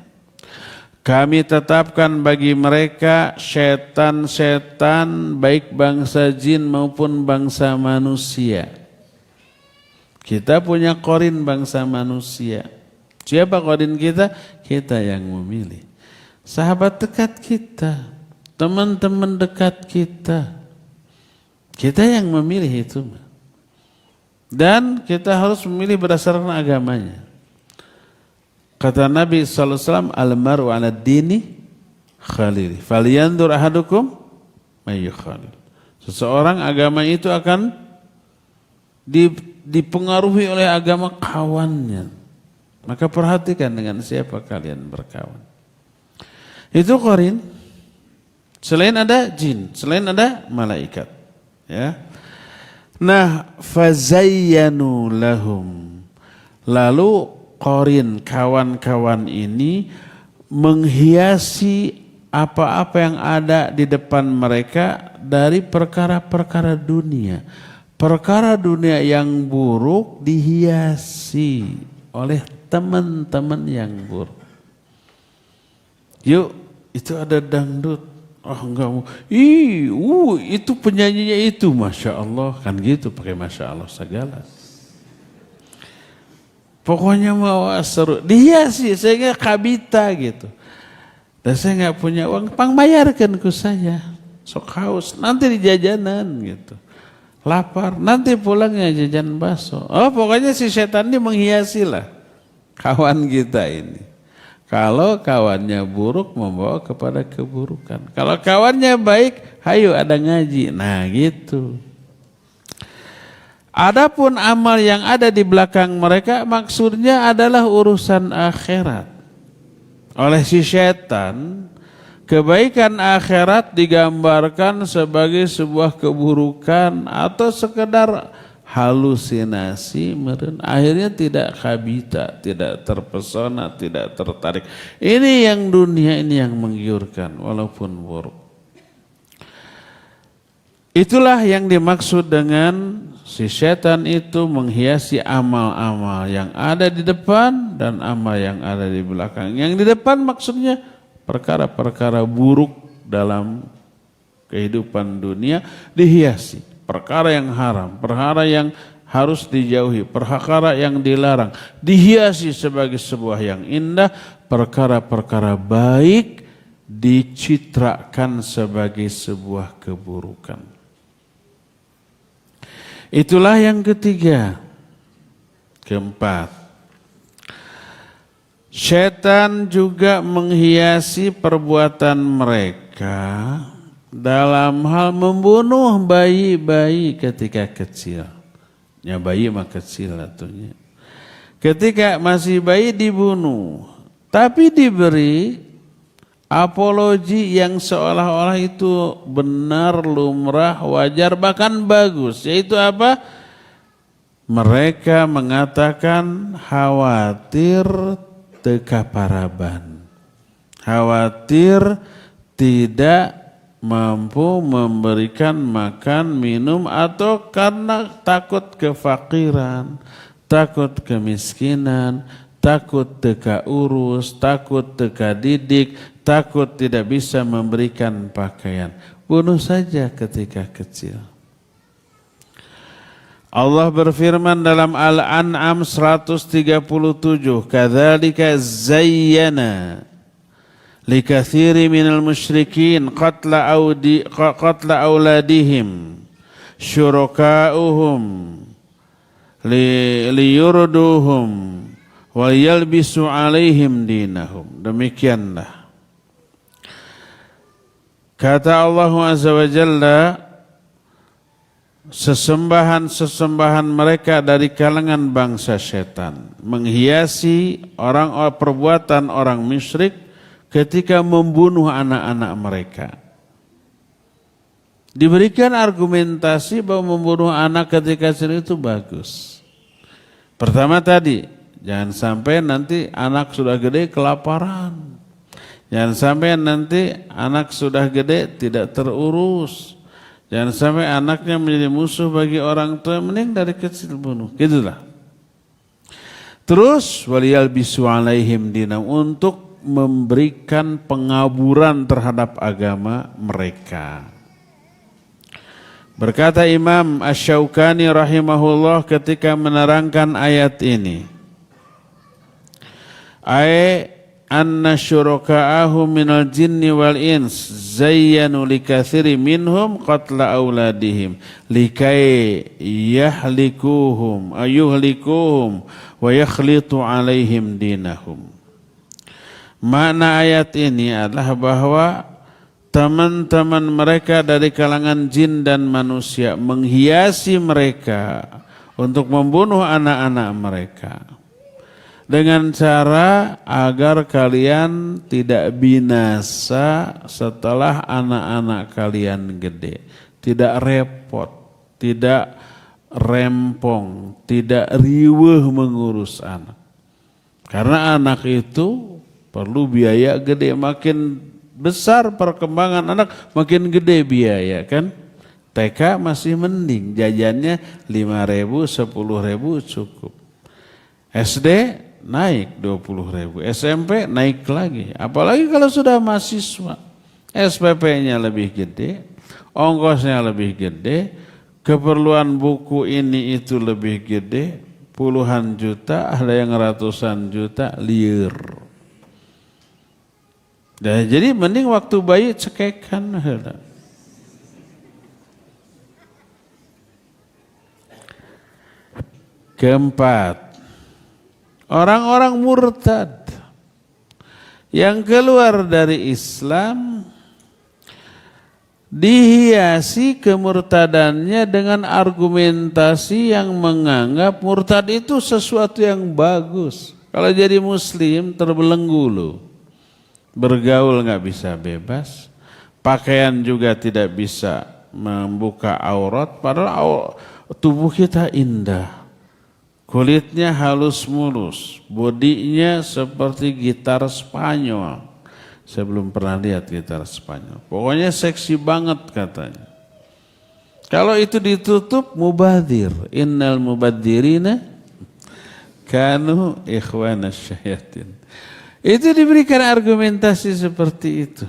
kami tetapkan bagi mereka setan-setan baik bangsa jin maupun bangsa manusia. Kita punya qarin bangsa manusia. Siapa qarin kita? Kita yang memilih. Sahabat dekat kita, teman-teman dekat kita. Kita yang memilih itu. Dan kita harus memilih berdasarkan agamanya. Kata Nabi SAW, al-mar'u ala dini khalili. Falyandur ahadukum mayyukhalil. Seseorang agama itu akan dipengaruhi oleh agama kawannya. Maka perhatikan dengan siapa kalian berkawan. Itu qarin. Selain ada jin, selain ada malaikat. Ya. Nah, fazayyanu lahum. Lalu qarin, kawan-kawan ini menghiasi apa-apa yang ada di depan mereka dari perkara-perkara dunia. Perkara dunia yang buruk dihiasi oleh teman-teman yang buruk. Yuk, itu ada dangdut. Oh enggak mau. Itu penyanyinya itu, Masya Allah. Kan gitu, pakai Masya Allah segala. Pokoknya mau seru. Dihiasi, saya kabita gitu. Dan saya nggak punya uang, pangbayarkan ke saya. Sok haus, nanti di jajanan gitu. Lapar, nanti pulangnya jajan bakso. Oh pokoknya si setan ini menghiasilah kawan kita ini. Kalau kawannya buruk membawa kepada keburukan. Kalau kawannya baik, hayo ada ngaji. Nah gitu. Adapun amal yang ada di belakang mereka maksudnya adalah urusan akhirat. Oleh si setan, kebaikan akhirat digambarkan sebagai sebuah keburukan atau sekedar halusinasi, akhirnya tidak khabita, tidak terpesona, tidak tertarik. Ini yang dunia ini yang menggiurkan walaupun buruk. Itulah yang dimaksud dengan si setan itu menghiasi amal-amal yang ada di depan dan amal yang ada di belakang. Yang di depan maksudnya perkara-perkara buruk dalam kehidupan dunia dihiasi. Perkara yang haram, perkara yang harus dijauhi, perkara yang dilarang dihiasi sebagai sebuah yang indah. Perkara-perkara baik dicitrakan sebagai sebuah keburukan. Itulah yang ketiga. Keempat, setan juga menghiasi perbuatan mereka dalam hal membunuh bayi-bayi ketika kecil. Ya bayi mah kecil atunya. Ketika masih bayi dibunuh, tapi diberi apologi yang seolah-olah itu benar, lumrah, wajar, bahkan bagus. Yaitu apa? Mereka mengatakan khawatir teka paraban. Khawatir tidak mampu memberikan makan, minum, atau karena takut kefakiran, takut kemiskinan, takut teka urus, takut teka didik, takut tidak bisa memberikan pakaian, bunuh saja ketika kecil. Allah berfirman dalam Al-An'am 137, kadzalika zayyana likatsiri minal musyrikin qatla auladihim syuraka'uhum liyurduhum wa yalbisu alaihim dinahum. Demikianlah kata Allah Azza wa Jalla, sesembahan-sesembahan mereka dari kalangan bangsa setan menghiasi perbuatan orang musyrik ketika membunuh anak-anak mereka. Diberikan argumentasi bahwa membunuh anak ketika kecil itu bagus. Pertama tadi, jangan sampai nanti anak sudah gede kelaparan. Jangan sampai nanti anak sudah gede tidak terurus. Jangan sampai anaknya menjadi musuh bagi orang tua, mending dari kecil bunuh. Gitulah. Terus waliyalbisu alaihim dinam, untuk memberikan pengaburan terhadap agama mereka. Berkata Imam Asy-Syaukani rahimahullah ketika menerangkan ayat ini, anna syuraka'ahu minal jinni wal ins zayyanu likatsiri minhum qatla auladihim likai yahlikuhum ayuhlikuhum wa yakhlitu alaihim dinahum. Makna ayat ini adalah bahwa teman-teman mereka dari kalangan jin dan manusia menghiasi mereka untuk membunuh anak-anak mereka dengan cara agar kalian tidak binasa setelah anak-anak kalian gede, tidak repot, tidak rempong, tidak riweuh mengurus anak. Karena anak itu perlu biaya gede, makin besar perkembangan anak makin gede biaya kan. TK masih mending, jajannya 5.000, 10.000 cukup. SD naik 20.000, SMP naik lagi. Apalagi kalau sudah mahasiswa, SPP-nya lebih gede, ongkosnya lebih gede, keperluan buku ini itu lebih gede, puluhan juta, ada yang ratusan juta, liar. Dan jadi mending waktu bayi cekekan. Keempat, orang-orang murtad yang keluar dari Islam dihiasi kemurtadannya dengan argumentasi yang menganggap murtad itu sesuatu yang bagus. Kalau jadi muslim terbelenggu loh. Bergaul nggak bisa bebas, pakaian juga tidak bisa membuka aurat, padahal tubuh kita indah. Kulitnya halus mulus, bodinya seperti gitar Spanyol. Saya belum pernah lihat gitar Spanyol. Pokoknya seksi banget katanya. Kalau itu ditutup, mubadir. Innal mubaddirina kanu ikhwanas syayatin. Itu diberikan argumentasi seperti itu.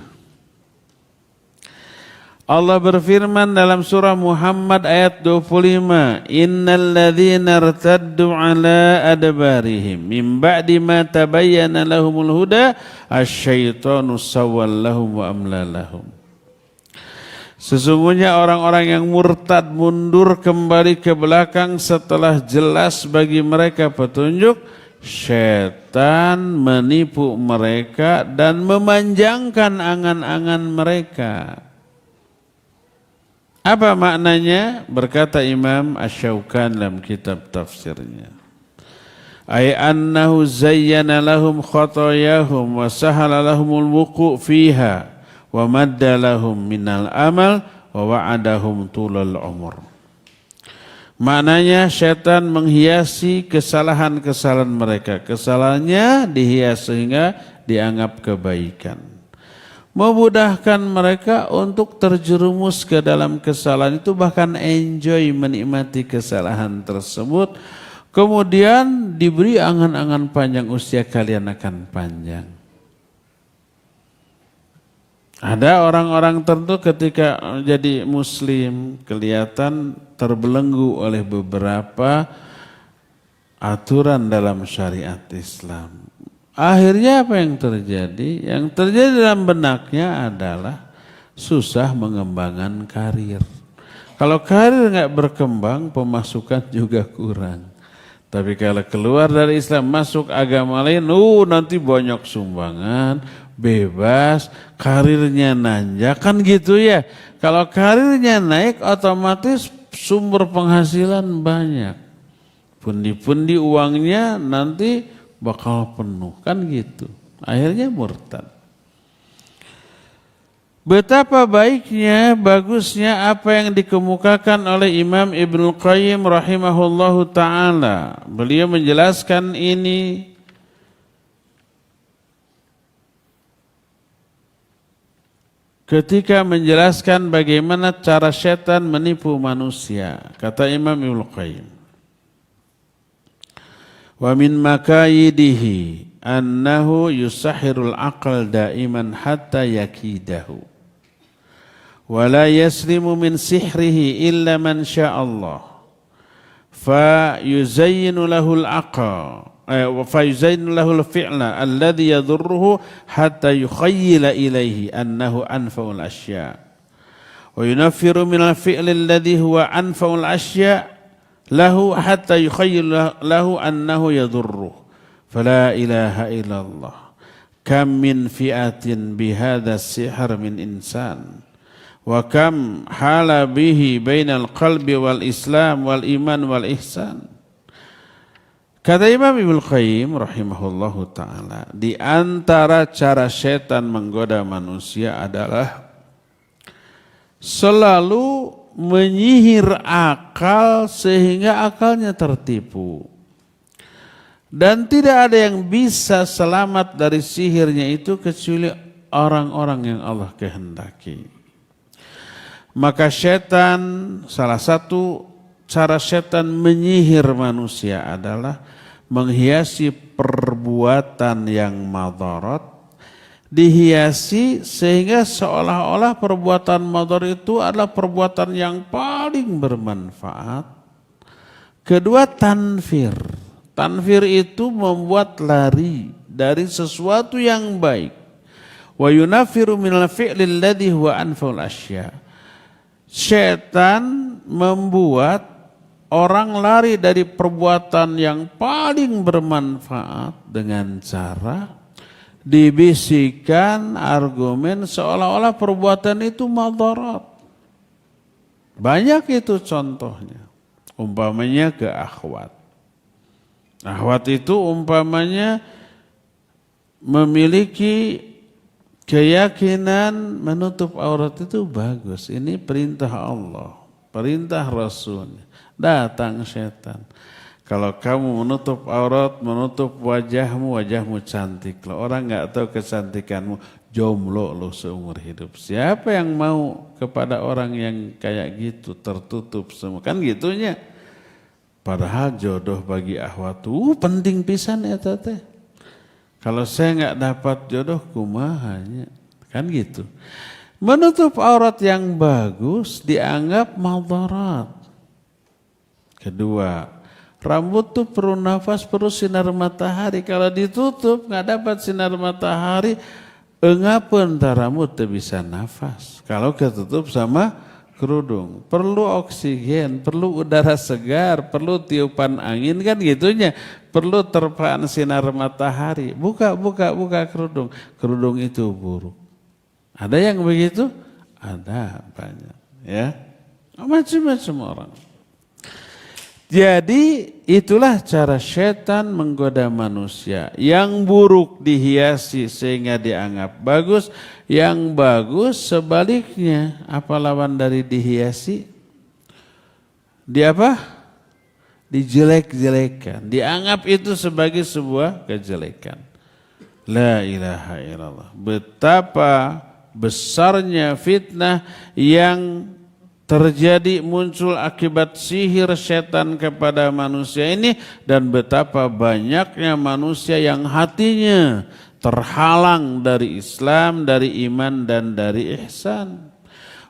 Allah berfirman dalam surah Muhammad ayat 25, innal ladzina irtaddu ala adbarihim min ba'di ma tabayyana lahumul huda asyaitanu sawwal lahum wa amla lahum. Sesungguhnya orang-orang yang murtad mundur kembali ke belakang setelah jelas bagi mereka petunjuk, syaitan menipu mereka dan memanjangkan angan-angan mereka. Apa maknanya? Berkata Imam Asy-Syaukani dalam kitab tafsirnya, ay annahu zayyana lahum khatayahum wa sahala lahumul wuqu' fiha wa madda lahum minal amal wa wa'adahum tulal umur. Maknanya syaitan menghiasi kesalahan-kesalahan mereka. Kesalahannya dihias sehingga dianggap kebaikan. Memudahkan mereka untuk terjerumus ke dalam kesalahan itu, bahkan enjoy menikmati kesalahan tersebut. Kemudian diberi angan-angan panjang, usia kalian akan panjang. Ada orang-orang tertentu ketika jadi muslim kelihatan terbelenggu oleh beberapa aturan dalam syariat Islam. Akhirnya apa yang terjadi? Yang terjadi dalam benaknya adalah susah mengembangkan karir. Kalau karir nggak berkembang, pemasukan juga kurang. Tapi kalau keluar dari Islam masuk agama lain, nanti banyak sumbangan, bebas, karirnya nanjak, kan gitu ya. Kalau karirnya naik otomatis sumber penghasilan banyak. Pundi-pundi uangnya nanti bakal penuh, kan gitu. Akhirnya murtad. Betapa baiknya, bagusnya apa yang dikemukakan oleh Imam Ibnu Qayyim rahimahullahu ta'ala. Beliau menjelaskan ini ketika menjelaskan bagaimana cara setan menipu manusia. Kata Imam Ibnu Qayyim, wa min makayidihi annahu yusahhirul aqal daiman hatta yakidahu wa la yaslimu min sihrihi illa man sya'allah fa yuzayyinu lahul aqal fa yuzayyinu lahul fi'la alladhi yadurruhu hatta yukhayyila ilayhi annahu anfa'ul asya' wa yunaffiru minal fi'li alladhi huwa anfa'ul asya' lahu hatta yukhayyil lahu annahu yadurruh fala ilaha illallah kam min fi'atin bihadha sihr min insan wa kam hala bihi bainal qalbi wal islam wal iman wal ihsan. Kata Imam Ibnu Qayyim rahimahullahu ta'ala, di antara cara setan menggoda manusia adalah selalu menyihir akal sehingga akalnya tertipu. Dan tidak ada yang bisa selamat dari sihirnya itu kecuali orang-orang yang Allah kehendaki. Maka setan, salah satu cara setan menyihir manusia adalah menghiasi perbuatan yang madarat, dihiasi sehingga seolah-olah perbuatan madarat itu adalah perbuatan yang paling bermanfaat. Kedua, tanfir. Tanfir itu membuat lari dari sesuatu yang baik. Wa yunafiru minal fi'li alladhi huwa anfa'ul asya'. Setan membuat orang lari dari perbuatan yang paling bermanfaat dengan cara dibisikkan argumen seolah-olah perbuatan itu madarat. Banyak itu contohnya. Umpamanya ke akhwat. Akhwat itu umpamanya memiliki keyakinan menutup aurat itu bagus. Ini perintah Allah, perintah Rasul. Datang setan. Kalau kamu menutup aurat, menutup wajahmu, wajahmu cantik. Kalau orang nggak tahu kecantikanmu, jomblo lo seumur hidup. Siapa yang mau kepada orang yang kayak gitu, tertutup semua? Kan gitunya. Padahal jodoh bagi akhwat penting pisan ya teh. Kalau saya nggak dapat jodoh kumahanya, kan gitu. Menutup aurat yang bagus dianggap madarat. Kedua, rambut tuh perlu nafas, perlu sinar matahari. Kalau ditutup nggak dapat sinar matahari, engapeun tah rambut teu bisa nafas. Kalau ketutup sama kerudung, perlu oksigen, perlu udara segar, perlu tiupan angin, kan gitunya. Perlu terpaan sinar matahari. Buka kerudung. Kerudung itu buruk. Ada yang begitu? Ada banyak. Ya, macam-macam orang. Jadi itulah cara setan menggoda manusia. Yang buruk dihiasi sehingga dianggap bagus. Yang bagus sebaliknya. Apa lawan dari dihiasi? Di apa? Dijelek-jelekan. Dianggap itu sebagai sebuah kejelekan. La ilaha illallah. Betapa besarnya fitnah yang terjadi muncul akibat sihir setan kepada manusia ini, dan betapa banyaknya manusia yang hatinya terhalang dari Islam, dari iman dan dari ihsan.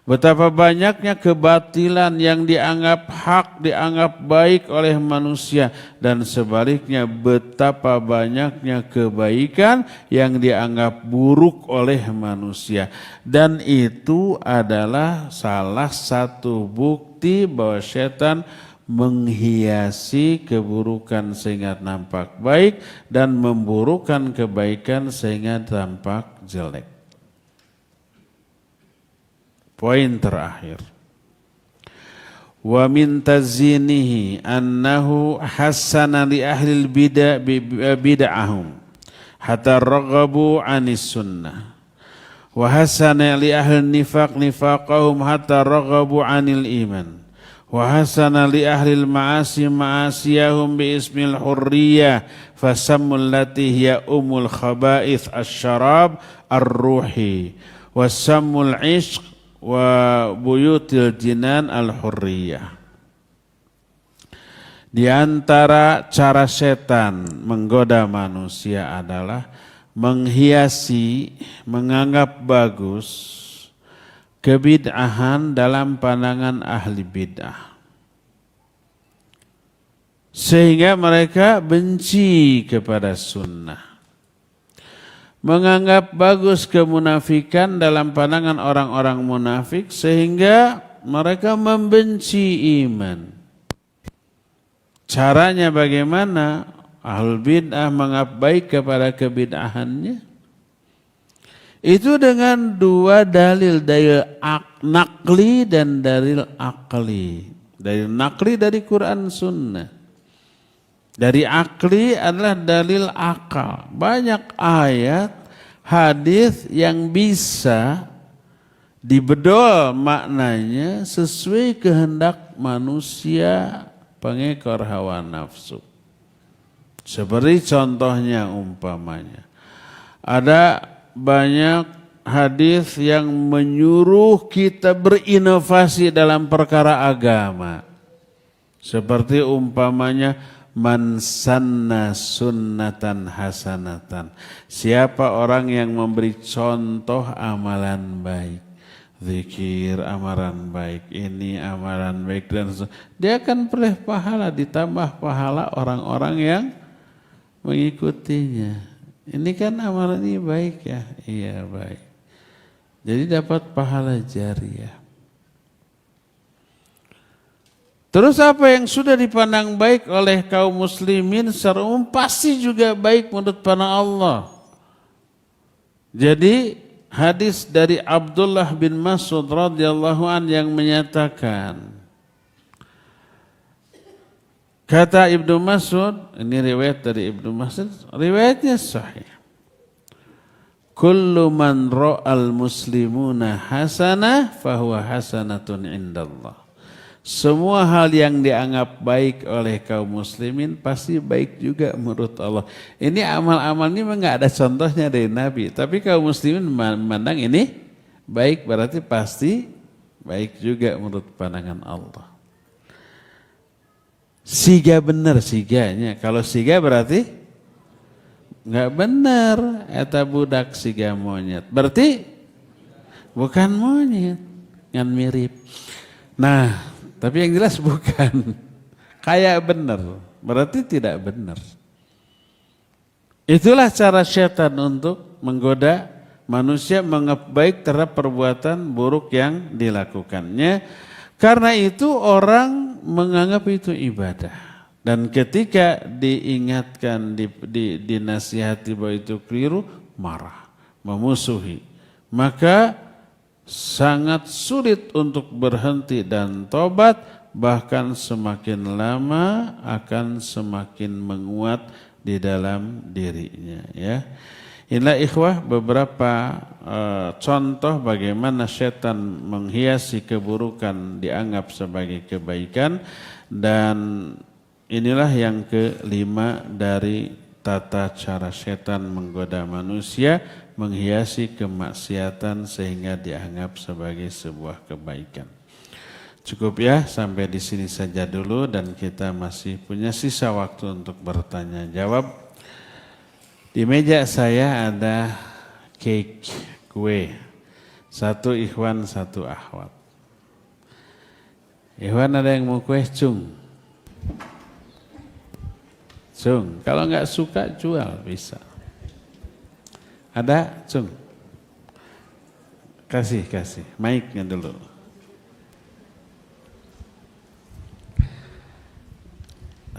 Betapa banyaknya kebatilan yang dianggap hak, dianggap baik oleh manusia. Dan sebaliknya betapa banyaknya kebaikan yang dianggap buruk oleh manusia. Dan itu adalah salah satu bukti bahwa setan menghiasi keburukan sehingga nampak baik dan memburukkan kebaikan sehingga tampak jelek. Poin terakhir. Wa min tazinihi annahu hassana li ahli bid'ahum hatta raghabu 'anis sunnah. Wa hassana li ahli nifaqahum hatta raghabu 'anil iman. Wa hassana li ahli ma'asiyahum bi ismil hurriyah fasammul lati hiya umul khaba'ith asy-syarab ar-ruhi wa sammul 'ishq wa buyutil jinan al-hurriyah. Di antara cara setan menggoda manusia adalah menghiasi, menganggap bagus kebid'ahan dalam pandangan ahli bid'ah. Sehingga mereka benci kepada sunnah. Menganggap bagus kemunafikan dalam pandangan orang-orang munafik sehingga mereka membenci iman. Caranya bagaimana? Ahlul bid'ah menganggap baik kepada kebid'ahannya. Itu dengan dua dalil nakli dan dalil akli. Dalil nakli dari Quran Sunnah. Dari akli adalah dalil akal. Banyak ayat, hadis yang bisa dibedol maknanya sesuai kehendak manusia pengekor hawa nafsu. Seperti contohnya umpamanya. Ada banyak hadis yang menyuruh kita berinovasi dalam perkara agama. Seperti umpamanya man sanna sunnatan hasanatan. Siapa orang yang memberi contoh amalan baik, zikir amalan baik, ini amalan baik dan dia akan peroleh pahala, ditambah pahala orang-orang yang mengikutinya. Ini kan amalan ini baik ya, iya baik. Jadi dapat pahala jariyah. Terus apa yang sudah dipandang baik oleh kaum muslimin secara umum pasti juga baik menurut pandang Allah. Jadi hadis dari Abdullah bin Mas'ud radhiyallahu an yang menyatakan, kata Ibnu Mas'ud, ini riwayat dari Ibnu Mas'ud, riwayatnya sahih. Kullu man ra'al muslimuna hasanah fahuwa hasanatun indallah. Semua hal yang dianggap baik oleh kaum muslimin pasti baik juga menurut Allah. Ini amal-amal ini memang nggak ada contohnya dari Nabi. Tapi kaum muslimin memandang ini baik, berarti pasti baik juga menurut pandangan Allah. Siga benar siganya. Kalau siga berarti nggak benar. Eta budak siga monyet. Berarti bukan monyet, kan mirip. Nah, tapi yang jelas bukan. Kayak benar, berarti tidak benar. Itulah cara syaitan untuk menggoda manusia menganggap baik terhadap perbuatan buruk yang dilakukannya. Karena itu orang menganggap itu ibadah. Dan ketika diingatkan, dinasihati bahwa itu keliru, marah, memusuhi. Maka sangat sulit untuk berhenti dan tobat, bahkan semakin lama akan semakin menguat di dalam dirinya. Ya, inilah ikhwah beberapa contoh bagaimana setan menghiasi keburukan dianggap sebagai kebaikan, dan inilah yang kelima dari tata cara setan menggoda manusia, menghiasi kemaksiatan sehingga dianggap sebagai sebuah kebaikan. Cukup ya, sampai di sini saja dulu dan kita masih punya sisa waktu untuk bertanya jawab. Di meja saya ada cake, kue. Satu ikhwan, satu akhwat. Ikhwan ada yang mau kue? Cung. Cung. Kalau nggak suka jual bisa. Ada? Cung. Kasih. Mic-nya dulu.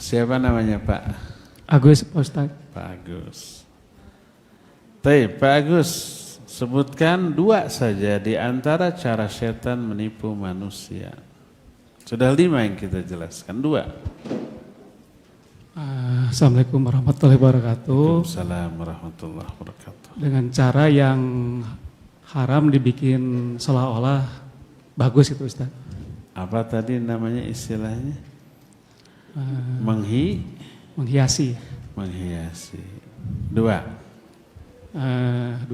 Siapa namanya Pak? Agus, Pak Ustaz. Pak Agus. Pak Agus, sebutkan 2 saja di antara cara setan menipu manusia. Sudah 5 yang kita jelaskan, 2. Assalamualaikum warahmatullahi wabarakatuh. Waalaikumsalam warahmatullahi wabarakatuh. Dengan cara yang haram dibikin seolah-olah bagus itu Ustaz. Apa tadi namanya istilahnya? Menghiasi. Menghiasi. 2. 2.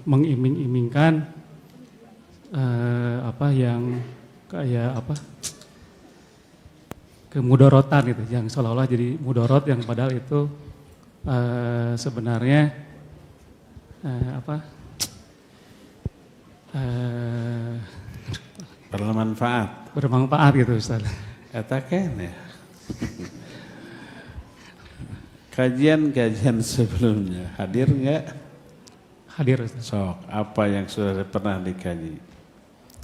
Mengiming-imingkan apa yang kayak apa? Kemudorotan gitu, yang seolah-olah jadi mudorot yang padahal itu sebenarnya bermanfaat gitu Ustaz. Eta kene. Kajian sebelumnya hadir nggak? Hadir Ustaz. Sok, apa yang sudah pernah dikaji?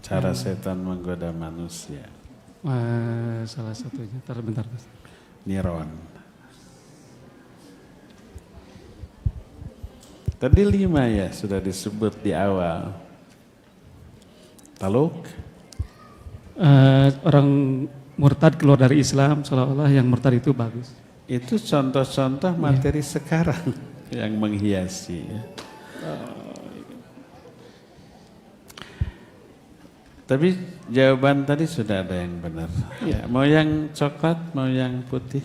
Cara setan menggoda manusia. Salah satunya, bentar. Niron. Tadi 5 ya sudah disebut di awal. Taluk. Orang murtad keluar dari Islam, seolah-olah yang murtad itu bagus. Itu contoh-contoh materi sekarang yang menghiasi. Ya. Tapi jawaban tadi sudah ada yang benar. Ya, mau yang coklat, mau yang putih?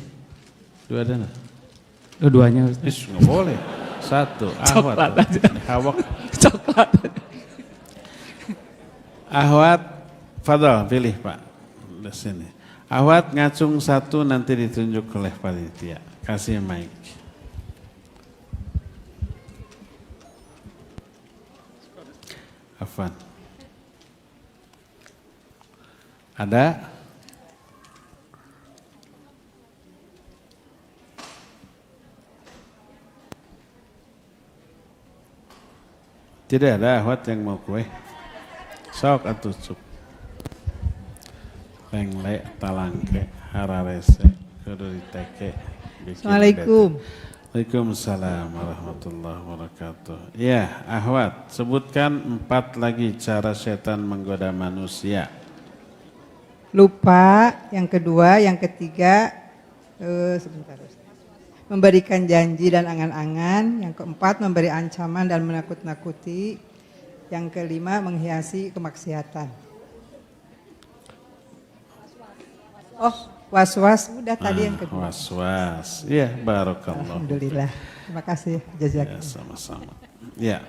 2 ada nggak? Dua-duanya. Nggak boleh. 1, Coklat aja. Ahwat. Coklat. Ahwat, fadal, pilih Pak. Di sini. Ahwat ngacung 1 nanti ditunjuk oleh panitia. Kasih mic. Afwan. Ada? Tidak ada ahwat yang mau kue. Sok atuh cuk. Lengle talangke hararese kudu diteke. Assalamualaikum. Waalaikumsalam warahmatullahi wabarakatuh. Ya, ahwat, sebutkan 4 lagi cara setan menggoda manusia. Lupa, yang kedua, yang ketiga, memberikan janji dan angan-angan. Yang keempat, memberi ancaman dan menakut-nakuti. Yang kelima, menghiasi kemaksiatan. Oh, was-was, udah tadi yang kedua. Was-was, ya barakallah. Alhamdulillah, terima kasih. Jazakallah. Ya, sama-sama. Ya.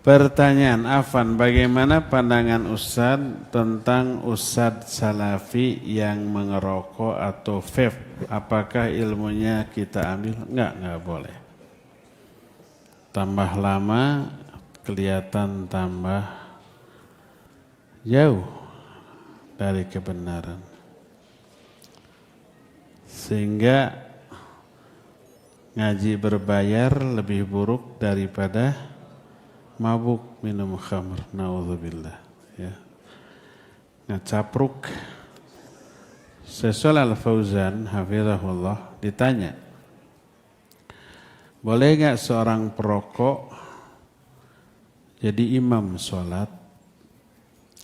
Pertanyaan Afan, bagaimana pandangan Ustadz tentang Ustadz Salafi yang mengerokok atau vape? Apakah ilmunya kita ambil? Enggak boleh. Tambah lama kelihatan tambah jauh dari kebenaran. Sehingga ngaji berbayar lebih buruk daripada mabuk minum khamr, naudzubillah, ya. Ngacapruk. Syekh Al-Fauzan hafizahullah ditanya, boleh nggak seorang perokok jadi imam sholat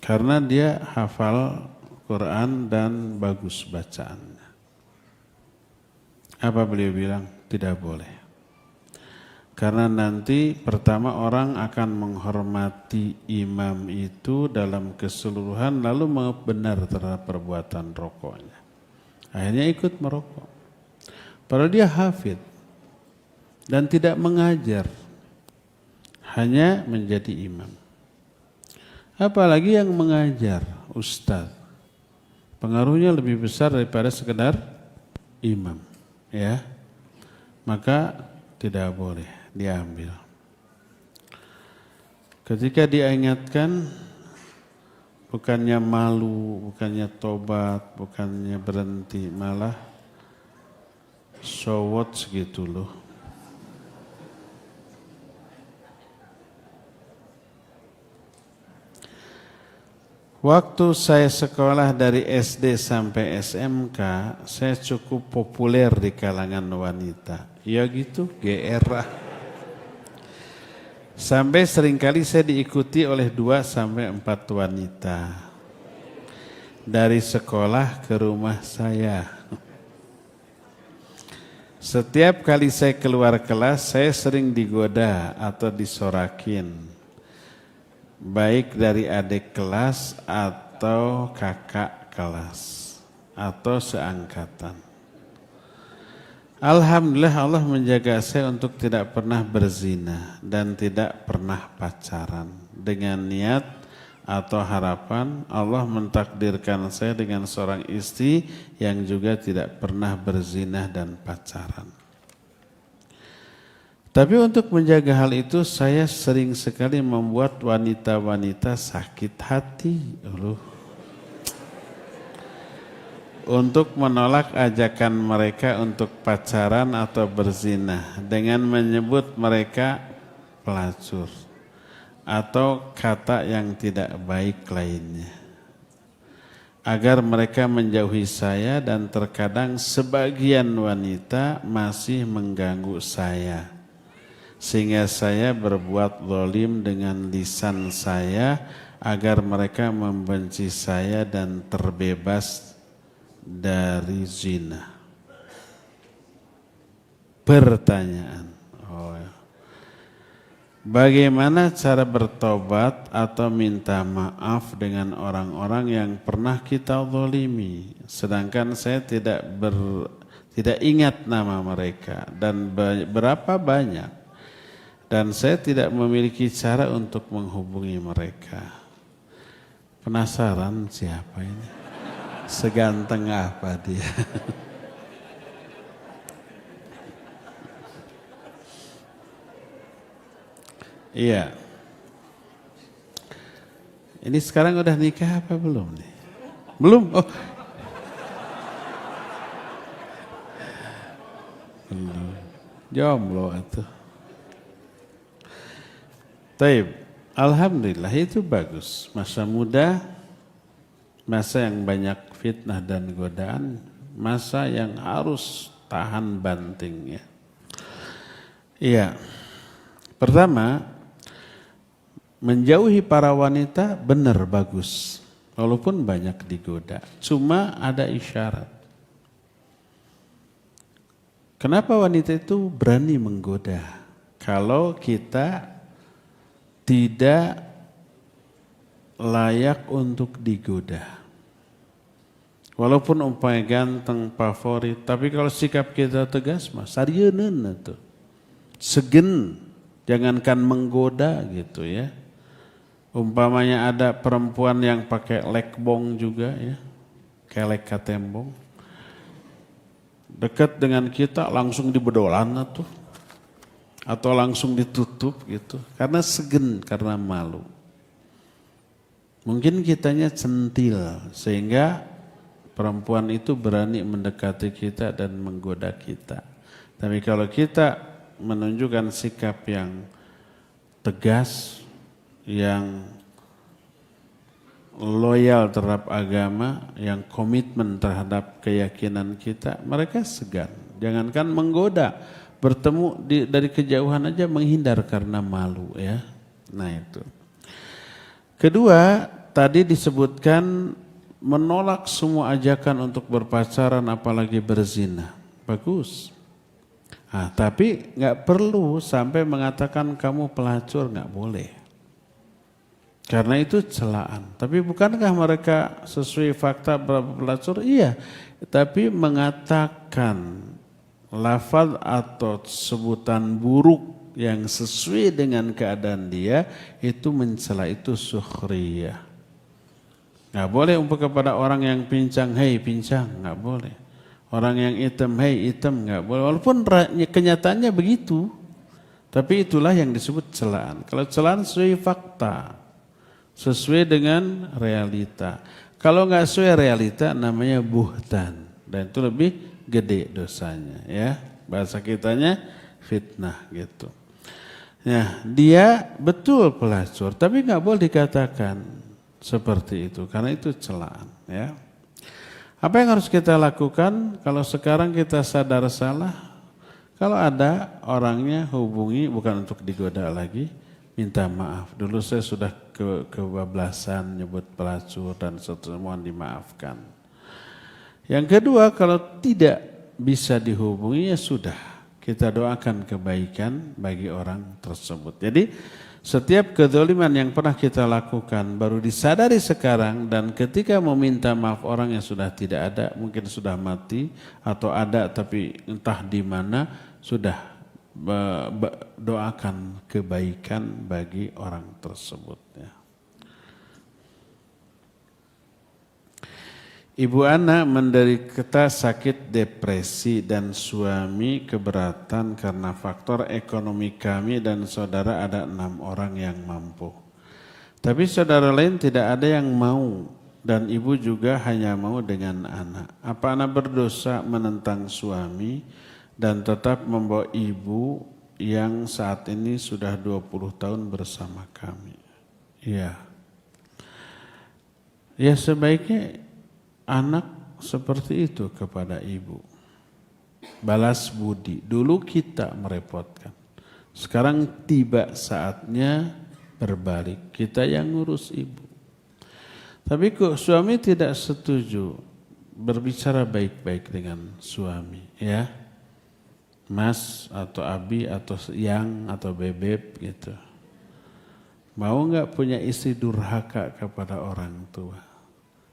karena dia hafal Quran dan bagus bacaannya? Apa beliau bilang? Tidak boleh. Karena nanti pertama orang akan menghormati imam itu dalam keseluruhan lalu benar terhadap perbuatan rokoknya. Akhirnya ikut merokok. Padahal dia hafid dan tidak mengajar. Hanya menjadi imam. Apalagi yang mengajar, ustaz. Pengaruhnya lebih besar daripada sekedar imam. ya, maka tidak boleh diambil. Ketika diingatkan, bukannya malu, bukannya tobat, bukannya berhenti, malah sowot segitu loh. Waktu saya sekolah dari SD sampai SMK, saya cukup populer di kalangan wanita. Ya gitu, GR lah. Sampai seringkali saya diikuti oleh 2 sampai 4 wanita. Dari sekolah ke rumah saya. Setiap kali saya keluar kelas, saya sering digoda atau disorakin. Baik dari adik kelas atau kakak kelas atau seangkatan. Alhamdulillah Allah menjaga saya untuk tidak pernah berzina dan tidak pernah pacaran. Dengan niat atau harapan Allah mentakdirkan saya dengan seorang istri yang juga tidak pernah berzina dan pacaran. Tapi untuk menjaga hal itu saya sering sekali membuat wanita-wanita sakit hati. Untuk menolak ajakan mereka untuk pacaran atau berzina dengan menyebut mereka pelacur atau kata yang tidak baik lainnya. Agar mereka menjauhi saya dan terkadang sebagian wanita masih mengganggu saya. Sehingga saya berbuat zalim dengan lisan saya agar mereka membenci saya dan terbebas dari zina. Pertanyaan, bagaimana cara bertobat atau minta maaf dengan orang-orang yang pernah kita zalimi, sedangkan saya tidak ingat nama mereka dan berapa banyak. Dan saya tidak memiliki cara untuk menghubungi mereka. Penasaran siapa ini? Seganteng apa dia? Iya. Ini sekarang udah nikah apa belum nih? Belum? Oh. Belum. Jomblo atuh. Taib, alhamdulillah itu bagus. Masa muda, masa yang banyak fitnah dan godaan, masa yang harus tahan banting ya. Iya. Pertama, menjauhi para wanita benar bagus. Walaupun banyak digoda, cuma ada isyarat. Kenapa wanita itu berani menggoda? Kalau kita tidak layak untuk digoda. Walaupun umpamanya ganteng, favorit, tapi kalau sikap kita tegas mah sarieun atuh. Segen, jangankan menggoda gitu ya. Umpamanya ada perempuan yang pakai lekbong juga ya. Kelek katembong. Dekat dengan kita langsung dibedolan atuh. Atau langsung ditutup gitu, karena segen, karena malu. Mungkin kitanya centil, sehingga perempuan itu berani mendekati kita dan menggoda kita. Tapi kalau kita menunjukkan sikap yang tegas, yang loyal terhadap agama, yang komitmen terhadap keyakinan kita, mereka segan. Jangankan menggoda, bertemu dari kejauhan aja menghindar karena malu ya. Nah itu. Kedua, tadi disebutkan menolak semua ajakan untuk berpacaran apalagi berzina. Bagus. Nah, tapi nggak perlu sampai mengatakan kamu pelacur, nggak boleh. Karena itu celaan. Tapi bukankah mereka sesuai fakta berapa pelacur? Iya. Tapi mengatakan lafaz atau sebutan buruk yang sesuai dengan keadaan dia itu mencela, itu sukhriyah. Nggak boleh umpah kepada orang yang pincang, hei pincang, nggak boleh. Orang yang hitam, hei hitam, nggak boleh. Walaupun kenyataannya begitu, tapi itulah yang disebut celaan. Kalau celaan sesuai fakta, sesuai dengan realita. Kalau nggak sesuai realita, namanya buhtan, dan itu lebih gede dosanya, ya. Bahasa kitanya fitnah gitu. Ya, dia betul pelacur, tapi nggak boleh dikatakan seperti itu, karena itu celaan, ya. Apa yang harus kita lakukan kalau sekarang kita sadar salah? Kalau ada orangnya hubungi, bukan untuk digoda lagi, minta maaf. Dulu saya sudah kebablasan nyebut pelacur dan semua dimaafkan. Yang kedua, kalau tidak bisa dihubungi ya sudah, kita doakan kebaikan bagi orang tersebut. Jadi setiap kezaliman yang pernah kita lakukan baru disadari sekarang, dan ketika meminta maaf orang yang sudah tidak ada, mungkin sudah mati atau ada tapi entah di mana, sudah doakan kebaikan bagi orang tersebut, ya. Ibu Ana menderita sakit depresi dan suami keberatan karena faktor ekonomi kami dan saudara ada 6 orang yang mampu. Tapi saudara lain tidak ada yang mau dan ibu juga hanya mau dengan anak. Apa Ana berdosa menentang suami dan tetap membawa ibu yang saat ini sudah 20 tahun bersama kami? Ya. Ya sebaiknya anak seperti itu kepada ibu. Balas budi. Dulu kita merepotkan. Sekarang tiba saatnya berbalik. Kita yang ngurus ibu. Tapi kok suami tidak setuju, berbicara baik-baik dengan suami, ya. Mas atau Abi atau Yang atau Bebek gitu. Mau enggak punya istri durhaka kepada orang tua?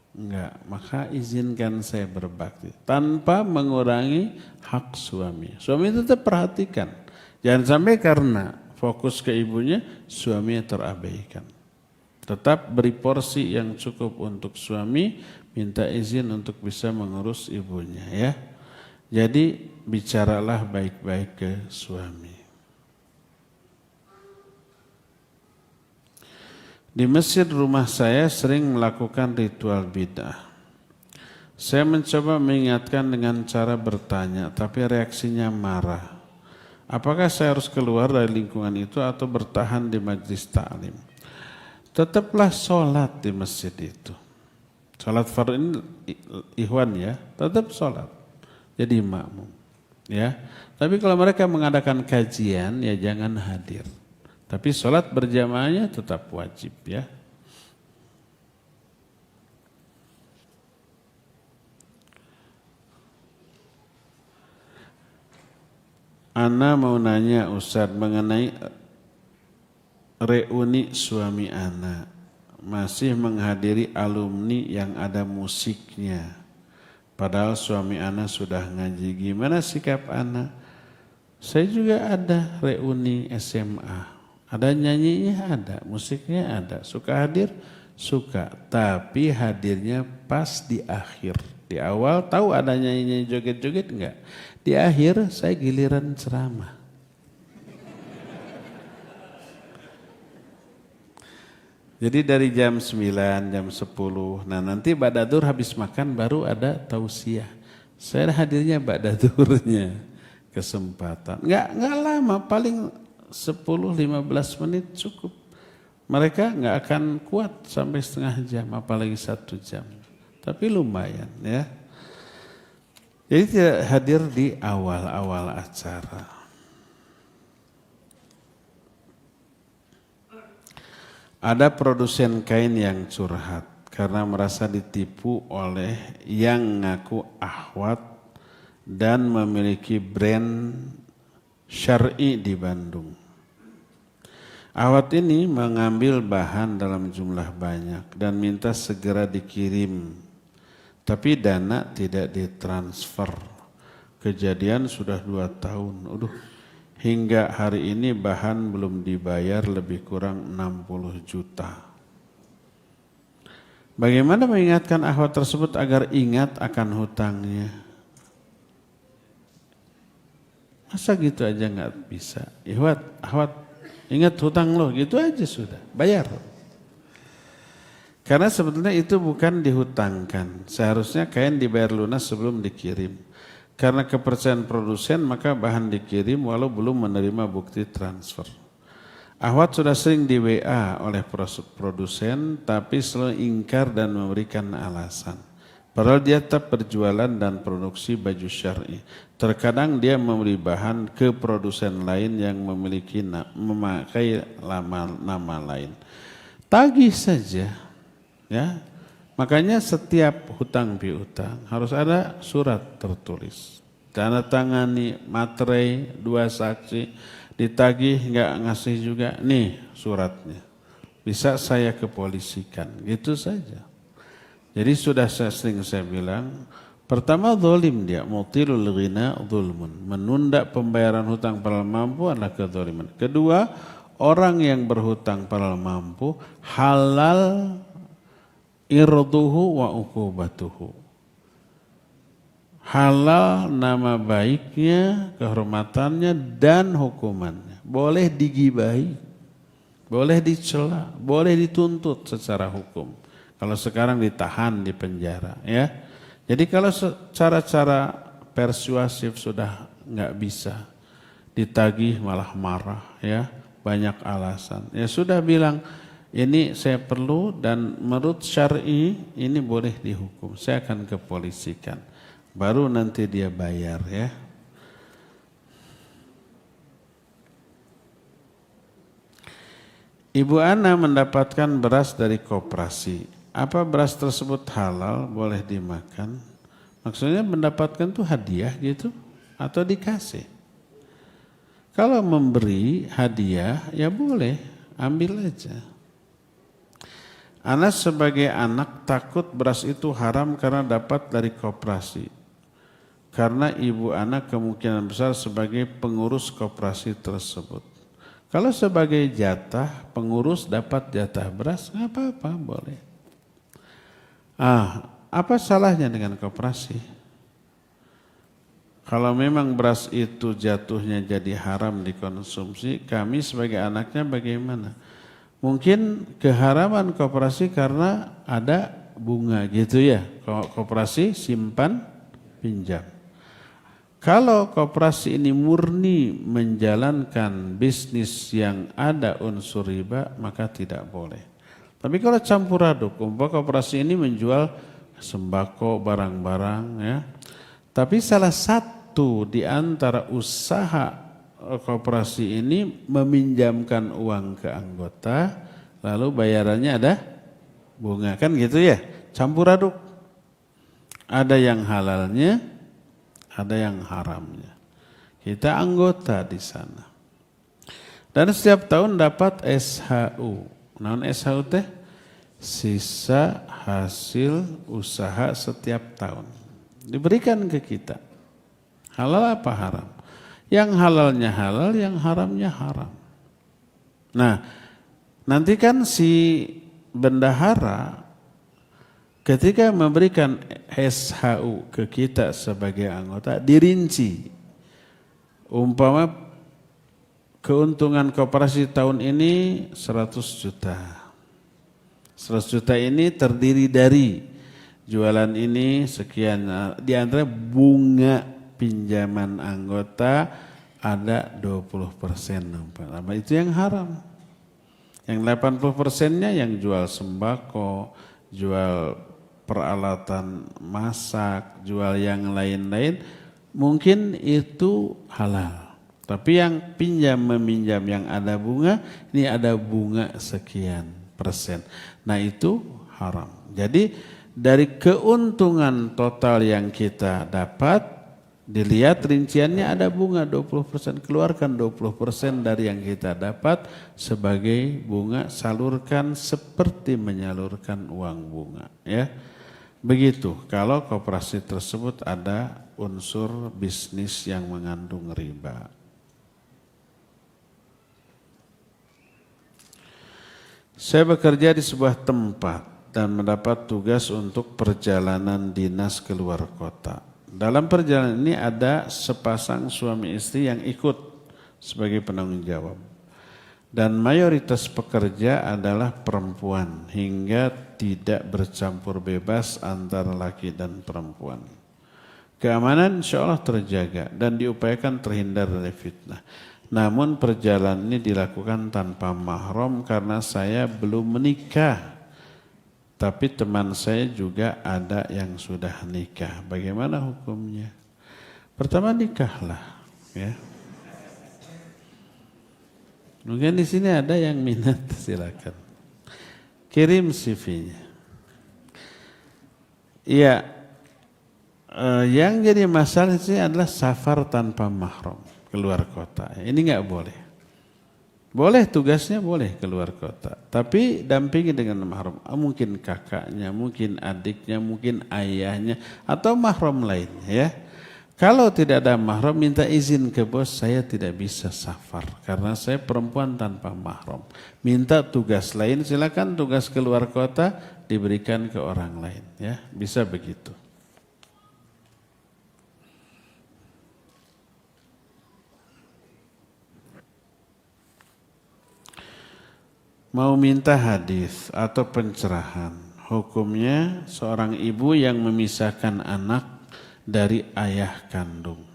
Enggak, maka izinkan saya berbakti tanpa mengurangi hak suami. Suami tetap perhatikan. Jangan sampai karena fokus ke ibunya, suaminya terabaikan. Tetap beri porsi yang cukup untuk suami, minta izin untuk bisa mengurus ibunya, ya. Jadi bicaralah baik-baik ke suami. Di masjid rumah saya sering melakukan ritual bid'ah. Saya mencoba mengingatkan dengan cara bertanya, tapi reaksinya marah. Apakah saya harus keluar dari lingkungan itu atau bertahan di majlis ta'lim? Tetaplah sholat di masjid itu. Sholat fardu ini ikhwan, ya, tetap sholat. Jadi makmum, ya. Tapi kalau mereka mengadakan kajian, ya jangan hadir. Tapi sholat berjamaahnya tetap wajib, ya. Ana mau nanya Ustadz mengenai reuni suami Ana. Masih menghadiri alumni yang ada musiknya. Padahal suami Ana sudah ngaji. Gimana sikap Ana? Saya juga ada reuni SMA. Ada nyanyinya, ada musiknya, ada. Suka hadir? Suka. Tapi hadirnya pas di akhir. Di awal tahu ada nyanyi joget-joget enggak? Di akhir saya giliran ceramah. Jadi dari jam 9, jam 10. Nah nanti ba'da dzhur habis makan baru ada tausiah. Saya hadirnya ba'da dzhurnya. Kesempatan. Enggak lama, paling 10-15 menit cukup. Mereka enggak akan kuat sampai setengah jam, apalagi 1 jam. Tapi lumayan, ya. Jadi tidak hadir di awal-awal acara. Ada produsen kain yang curhat karena merasa ditipu oleh yang ngaku akhwat dan memiliki brand syar'i di Bandung. Ahwat ini mengambil bahan dalam jumlah banyak dan minta segera dikirim. Tapi dana tidak ditransfer. Kejadian sudah 2 tahun. Hingga hari ini bahan belum dibayar lebih kurang 60 juta. Bagaimana mengingatkan ahwat tersebut agar ingat akan hutangnya? Masa gitu aja nggak bisa? Ihwat, ahwat, ingat hutang lo, gitu aja sudah, bayar. Karena sebetulnya itu bukan dihutangkan. Seharusnya kain dibayar lunas sebelum dikirim. Karena kepercayaan produsen maka bahan dikirim walau belum menerima bukti transfer. Ahwat sudah sering di WA oleh produsen tapi selalu ingkar dan memberikan alasan. Padahal dia tetap berjualan dan produksi baju syar'i. Terkadang dia memberi bahan ke produsen lain yang memakai nama lain. Tagih saja. Ya, makanya setiap hutang piutang harus ada surat tertulis, tanda tangani, materai, 2 saksi, ditagih nggak ngasih juga, nih suratnya, bisa saya kepolisikan, gitu saja. Jadi sudah sering saya bilang, pertama zalim dia, mutilul ghina zulmun, menunda pembayaran hutang padahal mampu adalah kezaliman. Kedua, orang yang berhutang padahal mampu halal irduhu wa uqubatuhu. Halal nama baiknya, kehormatannya dan hukumannya. Boleh digibahi, boleh dicela, boleh dituntut secara hukum. Kalau sekarang ditahan di penjara, ya. Jadi kalau cara-cara persuasif sudah nggak bisa, ditagih malah marah, ya, banyak alasan. Ya sudah bilang, ini saya perlu dan menurut syar'i ini boleh dihukum. Saya akan kepolisikan. Baru nanti dia bayar, ya. Ibu Ana mendapatkan beras dari koperasi. Apa beras tersebut halal, boleh dimakan? Maksudnya mendapatkan tuh hadiah gitu atau dikasih? Kalau memberi hadiah ya boleh, ambil aja. Anas sebagai anak takut beras itu haram karena dapat dari koperasi. Karena ibu anak kemungkinan besar sebagai pengurus koperasi tersebut. Kalau sebagai jatah, pengurus dapat jatah beras, nggak apa-apa, boleh. Apa salahnya dengan koperasi? Kalau memang beras itu jatuhnya jadi haram dikonsumsi, kami sebagai anaknya bagaimana? Mungkin keharaman koperasi karena ada bunga gitu ya. Koperasi simpan pinjam. Kalau koperasi ini murni menjalankan bisnis yang ada unsur riba, maka tidak boleh. Tapi kalau campur aduk, umpama koperasi ini menjual sembako, barang-barang, ya. Tapi salah satu di antara usaha koperasi ini meminjamkan uang ke anggota, lalu bayarannya ada bunga, kan gitu ya, campur aduk. Ada yang halalnya, ada yang haramnya. Kita anggota di sana. Dan setiap tahun dapat SHU. Namun SHU teh sisa hasil usaha setiap tahun. Diberikan ke kita. Halal apa haram? Yang halalnya halal, yang haramnya haram. Nah, nanti kan si bendahara ketika memberikan SHU ke kita sebagai anggota, dirinci. Umpama keuntungan koperasi tahun ini 100 juta. 100 juta ini terdiri dari jualan ini sekian, di antara bunga pinjaman anggota ada 20%. Itu yang haram. Yang 80%-nya yang jual sembako, jual peralatan masak, jual yang lain-lain, mungkin itu halal. Tapi yang pinjam meminjam yang ada bunga, ini ada bunga sekian persen. Nah itu haram. Jadi dari keuntungan total yang kita dapat, dilihat rinciannya ada bunga 20%, keluarkan 20% dari yang kita dapat sebagai bunga, salurkan seperti menyalurkan uang bunga, ya. Begitu kalau koperasi tersebut ada unsur bisnis yang mengandung riba. Saya bekerja di sebuah tempat dan mendapat tugas untuk perjalanan dinas keluar kota. Dalam perjalanan ini ada sepasang suami istri yang ikut sebagai penanggung jawab. Dan mayoritas pekerja adalah perempuan hingga tidak bercampur bebas antara laki dan perempuan. Keamanan insya Allah terjaga dan diupayakan terhindar dari fitnah. Namun perjalanan ini dilakukan tanpa mahram karena saya belum menikah. Tapi teman saya juga ada yang sudah nikah. Bagaimana hukumnya? Pertama nikahlah, ya. Mungkin di sini ada yang minat, silakan. Kirim CV-nya. Iya, yang jadi masalah ini adalah safar tanpa mahram keluar kota. Ini nggak boleh. Boleh tugasnya boleh keluar kota, tapi dampingi dengan mahram. Mungkin kakaknya, mungkin adiknya, mungkin ayahnya, atau mahram lainnya, ya. Kalau tidak ada mahram, minta izin ke bos, saya tidak bisa safar karena saya perempuan tanpa mahram. Minta tugas lain, silakan tugas keluar kota diberikan ke orang lain, ya. Bisa begitu. Mau minta hadis atau pencerahan, hukumnya seorang ibu yang memisahkan anak dari ayah kandung.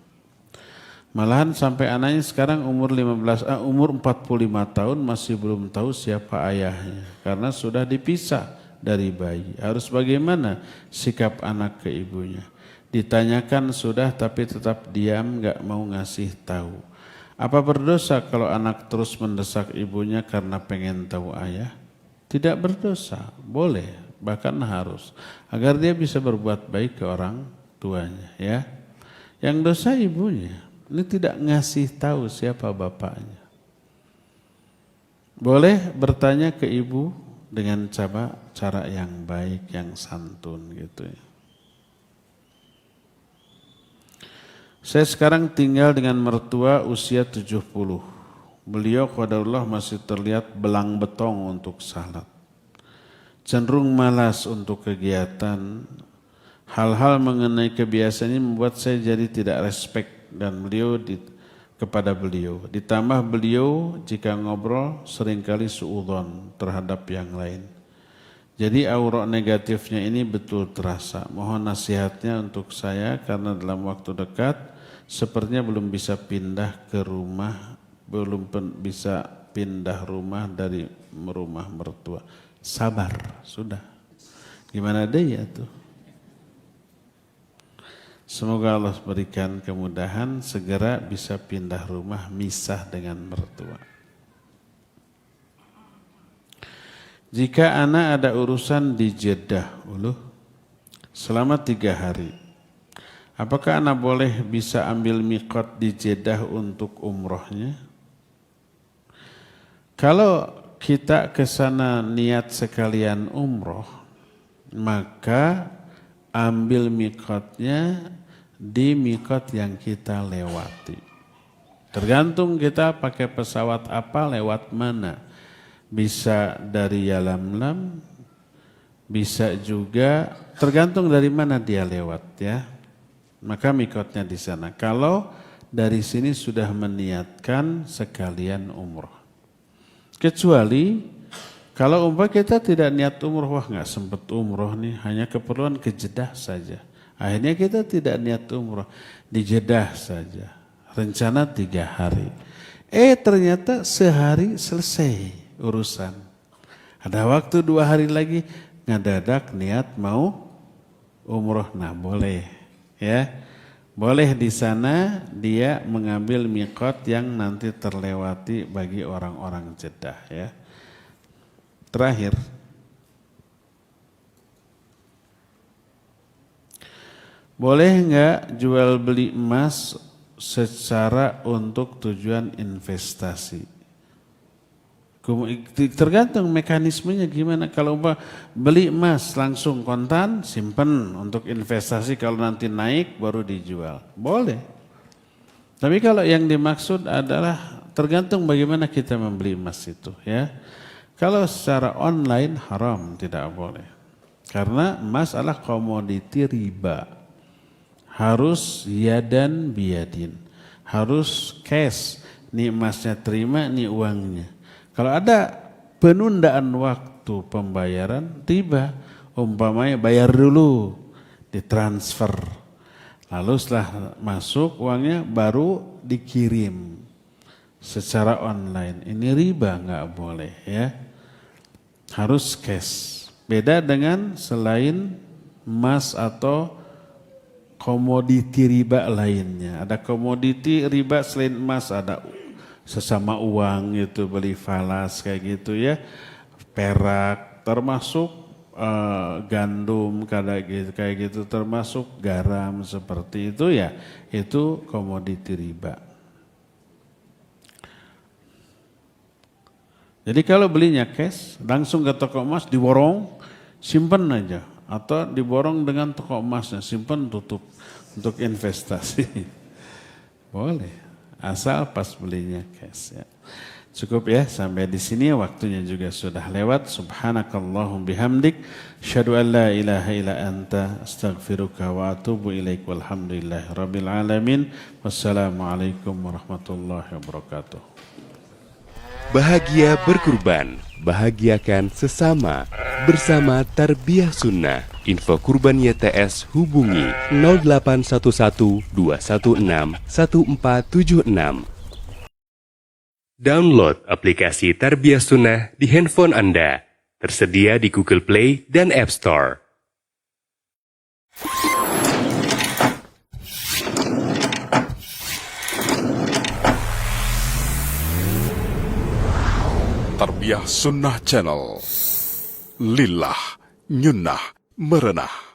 Malahan sampai anaknya sekarang umur 45 tahun masih belum tahu siapa ayahnya karena sudah dipisah dari bayi. Harus bagaimana sikap anak ke ibunya? Ditanyakan sudah tapi tetap diam, enggak mau ngasih tahu. Apa berdosa kalau anak terus mendesak ibunya karena pengen tahu ayah? Tidak berdosa, boleh, bahkan harus agar dia bisa berbuat baik ke orang tuanya, ya. Yang dosa ibunya, ini tidak ngasih tahu siapa bapaknya. Boleh bertanya ke ibu dengan cara yang baik, yang santun gitu ya. Saya sekarang tinggal dengan mertua usia 70. Beliau qadarullah masih terlihat belang betong untuk salat. Cenderung malas untuk kegiatan. Hal-hal mengenai kebiasaan ini membuat saya jadi tidak respect dan kepada beliau. Ditambah beliau jika ngobrol seringkali suudzon terhadap yang lain. Jadi aura negatifnya ini betul terasa. Mohon nasihatnya untuk saya karena dalam waktu dekat sepertinya belum bisa pindah rumah dari rumah mertua. Sabar, sudah. Gimana deh ya tuh? Semoga Allah berikan kemudahan segera bisa pindah rumah, misah dengan mertua. Jika anak ada urusan di Jeddah selama 3 hari, apakah anak boleh bisa ambil miqat di Jeddah untuk umrohnya? Kalau kita ke sana niat sekalian umroh, maka ambil miqatnya di miqat yang kita lewati. Tergantung kita pakai pesawat apa, lewat mana. Bisa dari Yalamlam, bisa juga tergantung dari mana dia lewat ya. Maka miqatnya di sana. Kalau dari sini sudah meniatkan sekalian umroh. Kecuali kalau kita tidak niat umroh, wah nggak sempat umroh nih, hanya keperluan ke Jeddah saja. Akhirnya kita tidak niat umroh, di Jeddah saja. Rencana 3 hari. Ternyata sehari selesai urusan. Ada waktu 2 hari lagi, ngadadak niat mau umroh. Nah boleh ya. Boleh di sana dia mengambil miqat yang nanti terlewati bagi orang-orang Jeddah ya. Terakhir, boleh enggak jual beli emas secara untuk tujuan investasi? Tergantung mekanismenya gimana. Kalau beli emas langsung kontan, simpen untuk investasi, kalau nanti naik baru dijual. Boleh. Tapi kalau yang dimaksud adalah tergantung bagaimana kita membeli emas itu ya. Kalau secara online haram, tidak boleh. Karena emas adalah komoditi riba. harus yadan biyadin, harus cash, nih emasnya terima, nih uangnya. Kalau ada penundaan waktu pembayaran, riba. Umpamanya bayar dulu, ditransfer, lalu setelah masuk uangnya baru dikirim secara online. Ini riba, nggak boleh ya. Harus cash. Beda dengan selain emas atau komoditi riba lainnya. Ada komoditi riba selain emas, ada sesama uang itu, beli falas kayak gitu ya. Perak termasuk gandum kayak gitu termasuk garam seperti itu ya, itu komoditi riba. Jadi kalau belinya cash langsung ke toko emas diborong, simpen aja, atau diborong dengan toko emasnya, simpen tutup untuk investasi. Boleh, asal pas belinya cash ya. Cukup ya, sampai di sini waktunya juga sudah lewat. Subhanakallahum bihamdik, asyhadu an la ilaha illa anta, astaghfiruka wa atubu ilaik, walhamdulillahi rabbil alamin. Wassalamualaikum warahmatullahi wabarakatuh. Bahagia berkurban, bahagiakan sesama bersama Tarbiyah Sunnah. Info kurban YTS hubungi 0811 216 1476. Download aplikasi Tarbiyah Sunnah di handphone Anda. Tersedia di Google Play dan App Store. Tarbiyah Sunnah Channel. Lillah, nyunnah, merenah.